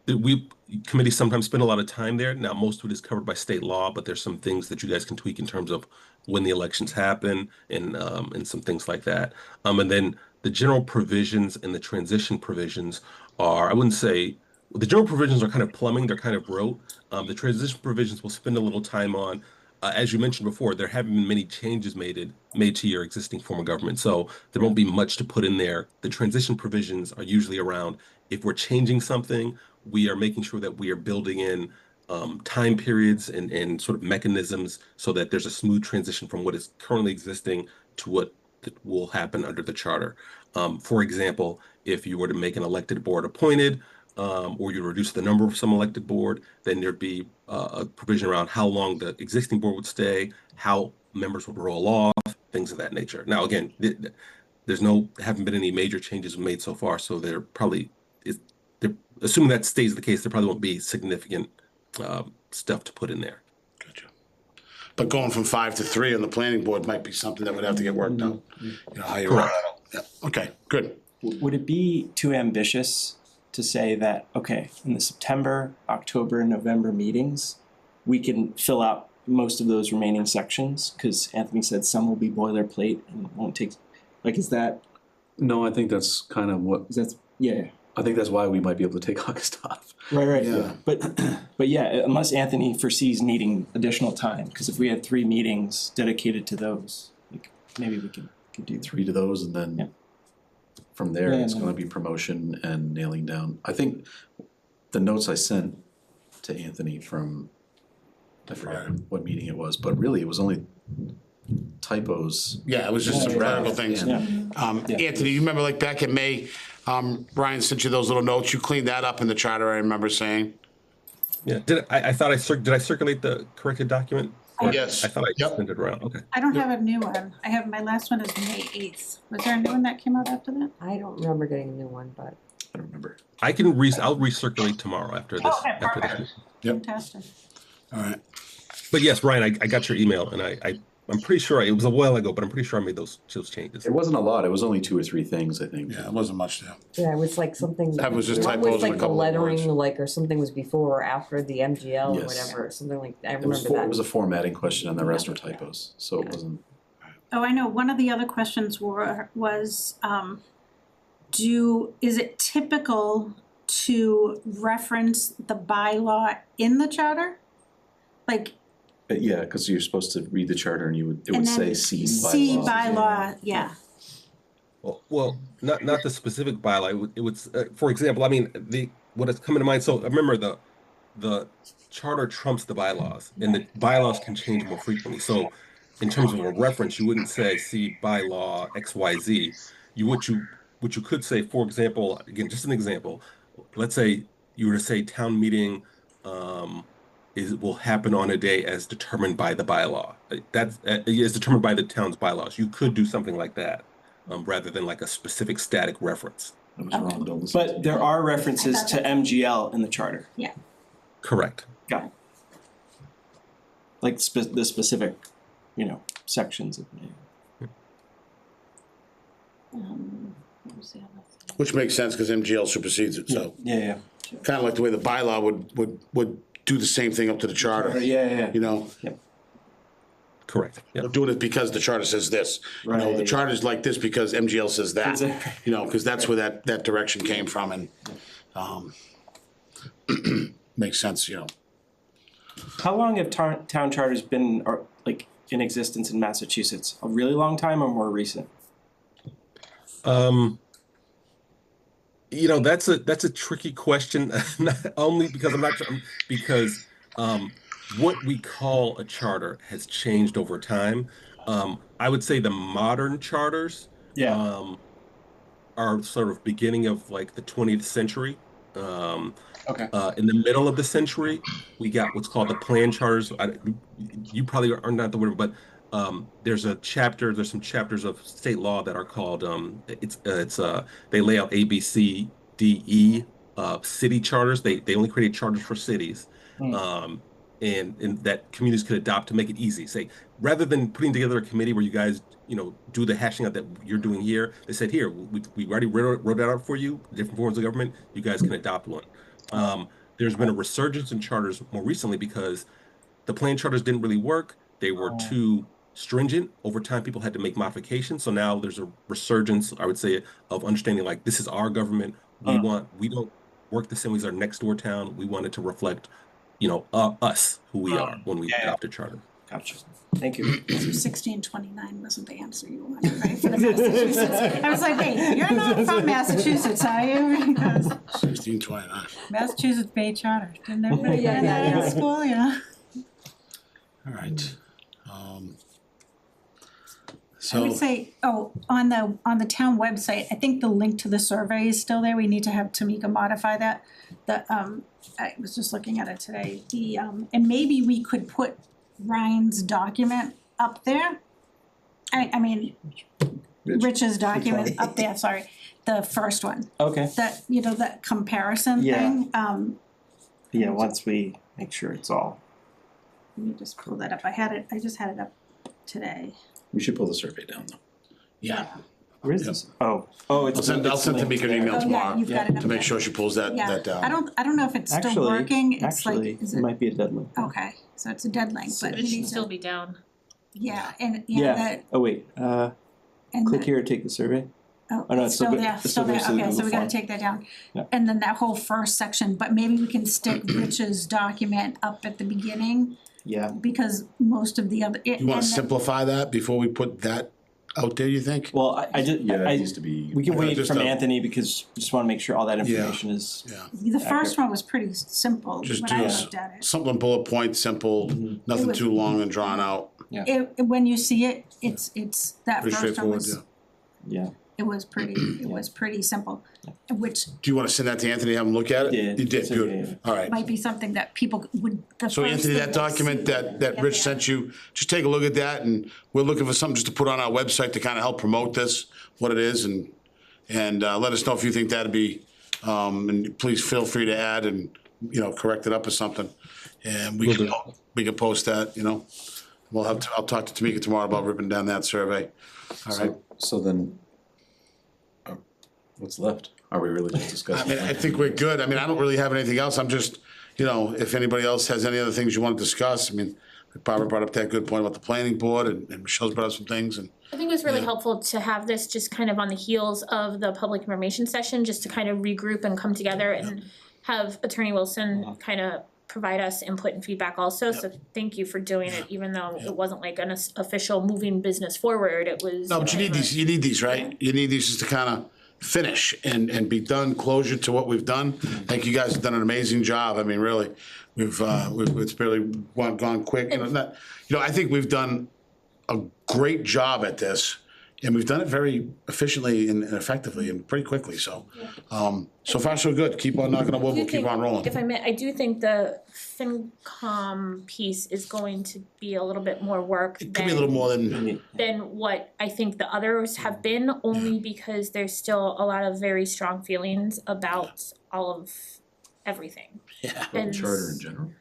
we committees sometimes spend a lot of time there. Now, most of it is covered by state law, but there's some things that you guys can tweak in terms of when the elections happen and some things like that. And then the general provisions and the transition provisions are, I wouldn't say, the general provisions are kind of plumbing, they're kind of rote. The transition provisions we'll spend a little time on. As you mentioned before, there haven't been many changes made to your existing form of government, so there won't be much to put in there. The transition provisions are usually around if we're changing something, we are making sure that we are building in time periods and sort of mechanisms so that there's a smooth transition from what is currently existing to what will happen under the charter. For example, if you were to make an elected board appointed, or you reduce the number of some elected board, then there'd be a provision around how long the existing board would stay, how members would roll off, things of that nature. Now, again, haven't been any major changes made so far, so there probably is. Assuming that stays the case, there probably won't be significant stuff to put in there. Gotcha. But going from 5 to 3 on the planning board might be something that would have to get worked out. How you Correct. Yeah. Okay, good. Would it be too ambitious to say that, okay, in the September, October, and November meetings, we can fill out most of those remaining sections? Because Anthony said some will be boilerplate and won't take, is that, No, I think that's kind of what, yeah. I think that's why we might be able to take August off. Right, Yeah. But yeah, unless Anthony foresees needing additional time, because if we had 3 meetings dedicated to those, maybe we can do 3 to those, and then Yeah. from there, Yeah, it's no. gonna be promotion and nailing down. I think the notes I sent to Anthony from, I forgot what meeting it was, but really it was only typos. Yeah, it was just some radical things. Yeah. Anthony, you remember back in May, Ryan sent you those little notes, you cleaned that up in the charter, I remember saying. Yeah. Did I circulate the corrected document? Or- Yes. I thought I Yep. sent it around. Okay. I don't have a new one. I have, my last one is May 8th. Was there a new one that came out after that? I don't remember getting a new one, but I don't remember. I'll recirculate tomorrow after this. Okay, after this. perfect. Yep. Fantastic. All right. But yes, Ryan, I got your email, and I'm pretty sure it was a while ago, but I'm pretty sure I made those changes. It wasn't a lot, it was only 2 or 3 things, I think. Yeah, it wasn't much there. yeah, it was like something. That was just one typos was and a like the couple of lettering, words. or something was before or after the MGL or Yes. whatever, something like, I It was remember that. it was a formatting question and the rest were typos, so it wasn't. Oh, I know, one of the other questions was, is it typical to reference the bylaw in the charter? Yeah, cause you're supposed to read the charter and it would And say then C C bylaws. bylaw, yeah. Well, not the specific bylaw. It would, for example, I mean, what is coming to mind. So remember, the charter trumps the bylaws, and the bylaws can change more frequently. So, in terms of a reference, you wouldn't say see bylaw XYZ. What you could say, for example, again, just an example. Let's say you were to say town meeting will happen on a day as determined by the bylaw. That's is determined by the town's bylaws. You could do something like that, rather than like a specific static reference. I was wrong, don't listen to But me. there are references to MGL in the charter, Correct. got it. Like the specific, sections of it. What was the other thing? Which makes sense, because MGL supersedes it, so, Yeah. kinda like the way the bylaw would do the same thing up to the charter, Yeah. you know? Correct. Yeah. We're doing it because the charter says this. You know, the Right. charter's like this because MGL says that, Exactly. you know, because that's where that direction came from, and, makes sense, you know. How long have town charters been in existence in Massachusetts? A really long time or more recent? That's a tricky question, not only because I'm not sure, because what we call a charter has changed over time. I would say the modern charters, Yeah. are sort of beginning of like the 20th century. Okay. In the middle of the century, we got what's called the plan charters. You probably are not the word, but there's some chapters of state law that are called they lay out A, B, C, D, E city charters. They only created charters for cities. And that communities could adopt to make it easy. Say, rather than putting together a committee where you guys, do the hashing out that you're doing here, they said, here, we already wrote that out for you, different forms of government, you guys can adopt one. There's been a resurgence in charters more recently because the plan charters didn't really work. They were too stringent. Over time, people had to make modifications. So now there's a resurgence, I would say, of understanding like this is our government. We don't work the same way as our next door town. We want it to reflect us, who we are when we adopt a charter. Gotcha. Thank you. So 1629 wasn't the answer you wanted, right, for the Massachusetts? I was like, wait, you're not from Massachusetts, are you? Because 1629. Massachusetts Bay Charter, didn't everybody Yeah, learn that yeah. in school, yeah? All right. I would So, say, on the town website, I think the link to the survey is still there, we need to have Tamika modify that. I was just looking at it today, and maybe we could put Ryan's document up there. I mean, Rich's document up there, sorry, the first one, Okay. that comparison Yeah. thing, Yeah, once we make sure it's all. let me just pull that up, I just had it up today. We should pull the survey down though. yeah, Where is this? Oh, it's. I'll send linked Tamika an there. email Oh, yeah, tomorrow you've got it up to make there. sure she pulls that Yeah, down. I don't know if it's still working, it's Actually, like, is it it, might be a dead link. okay, so it's a dead link, but But we it should need still to, be down. yeah, and, Yeah. that, Oh wait. and Click that- here to take the survey. Oh, Oh, no, it's it's still still good. there, It's still still there, good, still okay, so Google we gotta form. take that down. Yeah. And then that whole first section, but maybe we can stick Rich's document up at the beginning, Yeah. because most of the other. You wanna simplify that before we put that out there, you think? Well, I just Yeah, it needs to be. we can Yeah, wait just from a- Anthony because we just want to make sure all that information is. Yeah, The first one was pretty simple Just when do I a- looked at it. something bullet point, simple, nothing It was- too long and drawn out, When you see it, it's, that pretty first one straightforward, was, yeah. Yeah. it was pretty simple, which Do you wanna send that to Anthony, have him look at it? Did. You did, So, good, yeah. alright. might be something that people would, the So first Anthony, thing that they'll document see that when Rich they sent you, just take a look at that, and we're looking for something just to put on our website to kinda help promote this, what it is, and let us know if you think that'd be, and please feel free to add and, correct it up or something. And we Will can, do. we can post that, I'll talk to Tamika tomorrow about ripping down that survey, alright? So then, what's left? Are we really just I discussing? mean, I think we're good. I mean, I don't really have anything else. I'm just, if anybody else has any other things you want to discuss, I mean, Barbara brought up that good point about the planning board and Michelle's brought up some things and. I think it was really Yeah. helpful to have this just kind of on the heels of the public information session, just to kind of regroup and come together and have Attorney Wilson kind of provide us input and feedback also, so thank you for doing it, even though it wasn't like an official moving business forward, it was. No, but you need these, right? You need these just to kind of finish and be done, closure to what we've done. I think you guys have done an amazing job. I mean, really, we've it's really gone quick. I think we've done a great job at this, and we've done it very efficiently and effectively and pretty quickly, so. So far, so good. Keep on knocking on wood, we'll keep on rolling. If I may, I do think the FinCom piece is going to be a little bit more work It could be a little more than, than what I think the others have been, only because there's still a lot of very strong feelings about all of everything. yeah. The charter in general?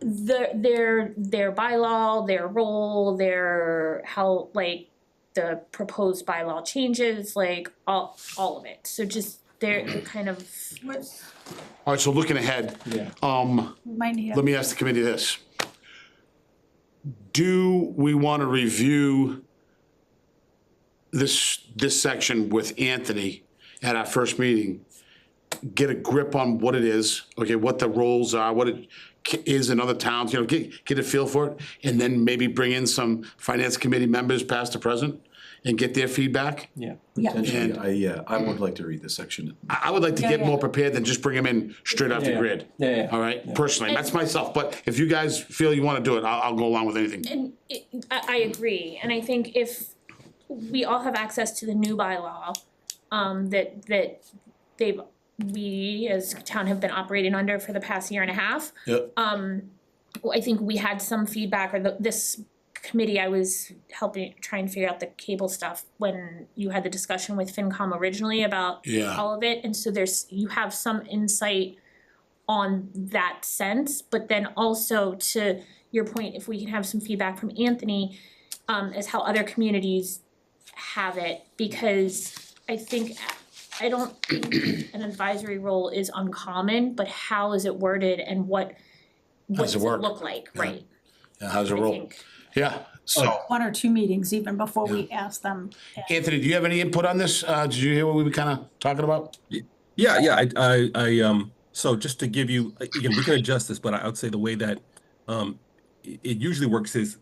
Their bylaw, their role, their how, like, the proposed bylaw changes, like, all of it, so just they're kind of. All right, so looking ahead, Yeah. We might need let me ask the committee this. Do we want to review this section with Anthony at our first meeting? Get a grip on what it is, okay, what the roles are, what it is in other towns, get a feel for it, and then maybe bring in some finance committee members, past or present, and get their feedback? Yeah. Potentially, I would like to read this section. I would like to get Yeah. more prepared than just bring them in straight off the Yeah. grid. Yeah. All right, personally, that's myself, but if you guys feel you wanna do it, I'll go along with anything. And I agree, and I think if we all have access to the new bylaw, that we as town have been operating under for the past year and a half. Yep. I think we had some feedback, or this committee, I was helping try and figure out the cable stuff when you had the discussion with FinCom originally about Yeah. all of it, and so you have some insight on that sense, but then also to your point, if we can have some feedback from Anthony, as how other communities have it, because I don't think an advisory role is uncommon, but how is it worded and what does does it it work? look like, Yeah. right? Yeah, how's it I roll? think. Yeah, so, 1 or 2 meetings even before we ask them. Anthony, do you have any input on this? Did you hear what we were kinda talking about? Yeah, so just to give you, again, we can adjust this, but I would say the way that it usually works is,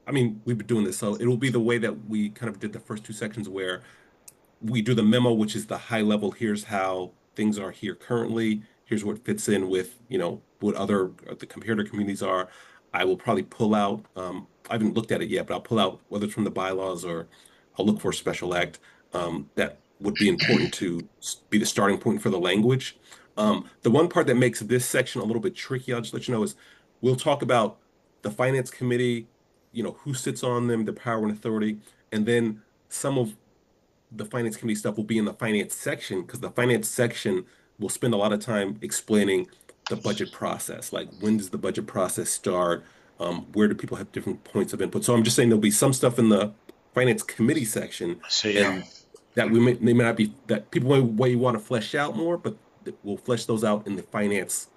I mean, we've been doing this, so it will be the way that we kind of did the first 2 sections where we do the memo, which is the high level, here's how things are here currently, here's what fits in with, what the comparator communities are. I will probably pull out, I haven't looked at it yet, but I'll pull out whether it's from the bylaws or I'll look for a special act that would be important to be the starting point for the language. The one part that makes this section a little bit tricky, I'll just let you know, is we'll talk about the finance committee, who sits on them, the power and authority, and then some of the finance committee stuff will be in the finance section, because the finance section will spend a lot of time explaining the budget process, like when does the budget process start, where do people have different points of input. So I'm just saying there'll be some stuff in the finance committee section and that they may not be, that people may want to flesh out more, but we'll flesh those out in the finance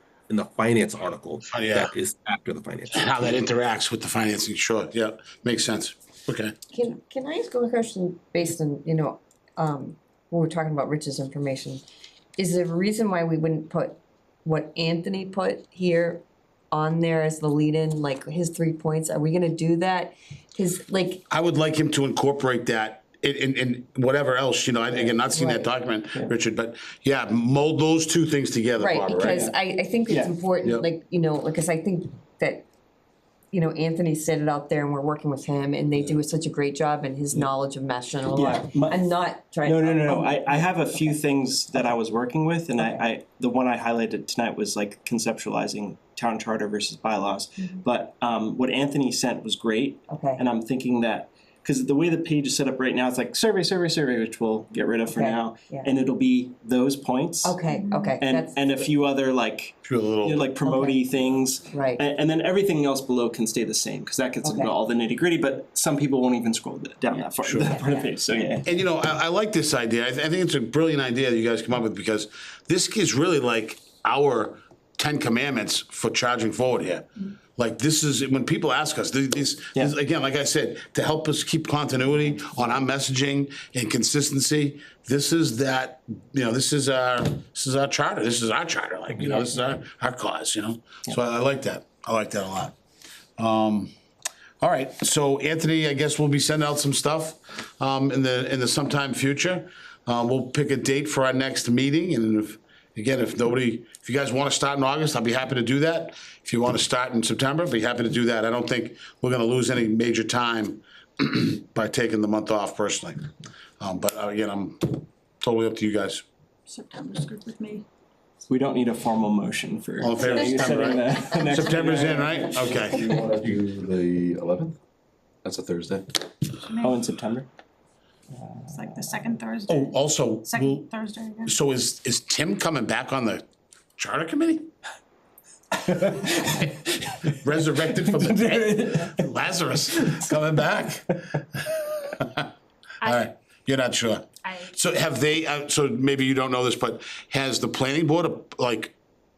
article that is after the finance. And how that interacts with the financing, sure, yeah, makes sense, okay. Can I ask a question based on, when we're talking about Rich's information? Is there a reason why we wouldn't put what Anthony put here on there as the lead-in, like his 3 points? Are we gonna do that? Cause like, I would like him to incorporate that in whatever else, again, not seen that Right. document, Richard, but yeah, mold those 2 things together, right, Barbara, because right? I think it's Yeah. important, Yep. like, because I think that, Anthony set it out there and we're working with him and they do such a great job and his knowledge of Mass General law. Yeah, I'm not trying. No. I have a few things that I was working with, and I the one I highlighted tonight was like conceptualizing town charter versus bylaws. But what Anthony sent was great, Okay, and I'm thinking that, because the way the page is set up right now, it's like survey, which we'll get rid of for Okay, now, yeah. and it'll be those points. okay, And a few other like Few little, like promotey things. right, And then everything else below can stay the same, because that gets into Okay. all the nitty gritty, but some people won't even scroll down that far, Sure. that part of the Yeah. page, so yeah. and I like this idea, I think it's a brilliant idea that you guys come up with, because this is really like our 10 commandments for charging forward here. Like, this is, when people ask us, these, again, like I said, to help us keep continuity on our messaging and consistency, this is that, this is our charter, this is our charter, like, this is our cause, So I like that, a lot. All right, so Anthony, I guess we'll be sending out some stuff in the sometime future. We'll pick a date for our next meeting, and if you guys want to start in August, I'll be happy to do that. If you want to start in September, I'll be happy to do that. I don't think we're gonna lose any major time by taking the month off personally. But again, I'm totally up to you guys. September's good with me. We don't need a formal motion for. All in favor of setting September, the next September's meeting. in, right? Okay. You want to do the 11th? That's a Thursday. Oh, in September? It's like the second Thursday, Oh, also, second Thursday again. so is Tim coming back on the charter committee? Resurrected from the dead? Lazarus coming back? All right, you're not sure. So have they, so maybe you don't know this, but has the planning board,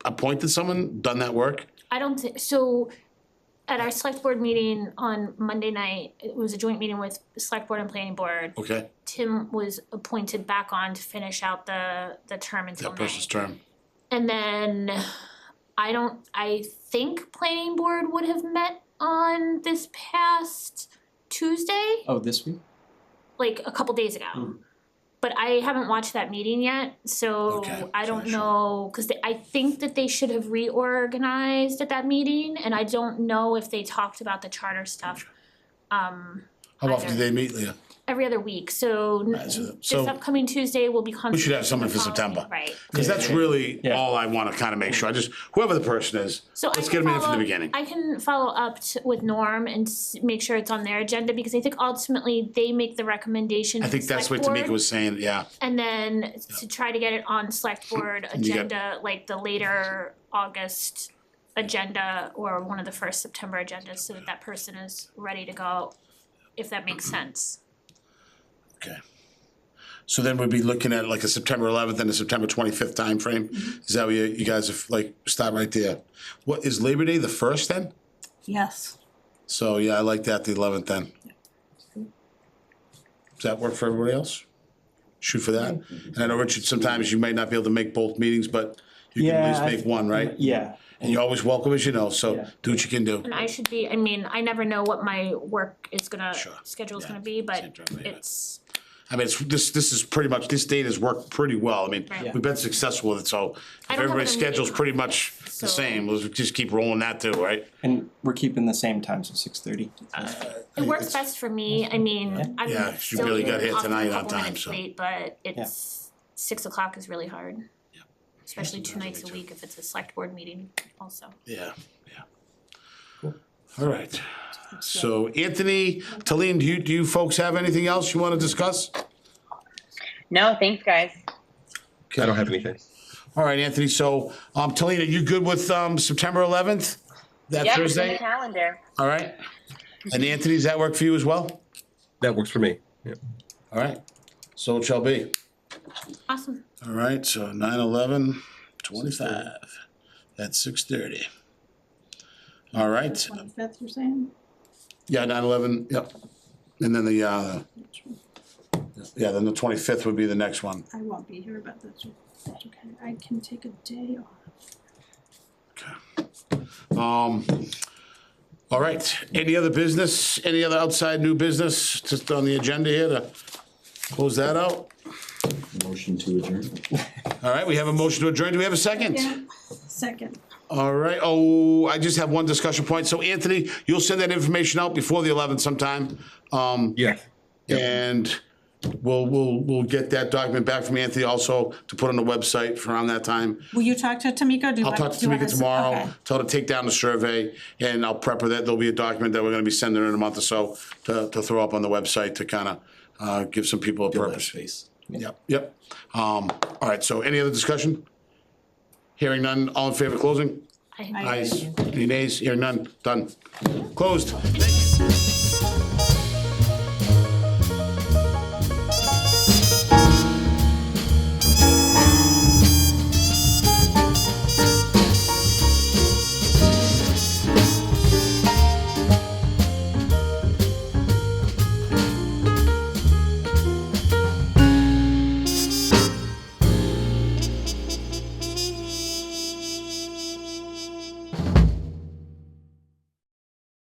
appointed someone, done that work? I don't think, so at our select board meeting on Monday night, it was a joint meeting with the select board and planning board. Okay, Tim was appointed back on to finish out the term until that May. person's term. And then I think planning board would have met on this past Tuesday, Oh, this week? like a couple days ago. But I haven't watched that meeting yet, so Okay, I don't sure. know, cause I think that they should have reorganized at that meeting, and I don't know if they talked about the charter stuff. How How often do either- they meet, Leah? every other week, so this so- upcoming Tuesday will be. We should have someone for September. Right. Cause that's really Yeah. all I wanna kinda make sure, whoever the person is, So let's I get can them in from follow the up- beginning. I can follow up with Norm and make sure it's on their agenda, because I think ultimately they make the recommendation I to think the that's what select Tamika board, was saying, yeah. and then to try to get it on select board You got- agenda, like the later August agenda or one of the first September agendas, so that person is ready to go, if that makes sense. Okay. So then we'd be looking at like a September 11th and a September 25th timeframe? Is that what you guys have, like, start right there? What, is Labor Day the 1st then? Yes. So, yeah, I like that, the 11th then. Does that work for everybody else? Shoot for that? And I know, Richard, sometimes you might not be able to make both meetings, but you can at Yeah, least make one, right? Yeah. And you're always welcome, as you know, so Yeah. do what you can do. And I should be, I mean, I never know what my work is gonna, Sure. schedule is Yeah. gonna be, but Same time, yeah. it's, I mean, this is pretty much, this date has worked pretty well. I mean, Right. we've been successful with it, so I if don't have everybody's another schedule's meeting. pretty much the So- same, we'll just keep rolling that too, right? And we're keeping the same time, so 6:30. it works best for me, I mean, I'm Yeah, you still really got here here often tonight a on couple time, minutes so. late, but it's, 6 o'clock is really hard. Yeah. Especially two Sometimes nights me a too. week if it's a select board meeting also. Yeah, yeah. All right. So Anthony, Talene, do you folks have anything else you wanna discuss? No, thanks, guys. I don't have anything. All right, Anthony, so, Talene, are you good with, September 11th? That Yep, it's in the Thursday? calendar. All right. And Anthony, does that work for you as well? That works for me. Yeah. All right, so it shall be. Awesome. All right, so 9/11/25 at 6:30. All right, 25th, you're saying? yeah, 9/11, yep. And then then the 25th would be the next one. I won't be here, but that's okay. I can take a day off. All right, any other business, any other outside new business, just on the agenda here to close that out? Motion to adjourn. All right, we have a motion to adjourn, do we have a second? Yeah, second. All right, I just have one discussion point, so Anthony, you'll send that information out before the 11th sometime. Yeah. And we'll get that document back from Anthony also to put on the website for around that time. Will you talk to Tamika? Do you I'll want- talk to do you want Tamika us- tomorrow, okay. tell her to take down the survey, and I'll prep her that there'll be a document that we're gonna be sending her in a month or so to throw up on the website to kinda, give some people a Fill that purpose. space. Yep. All right, so any other discussion? Hearing none, all in favor of closing? I Ayes. Any nays? Hearing none, done. Closed. Thank you.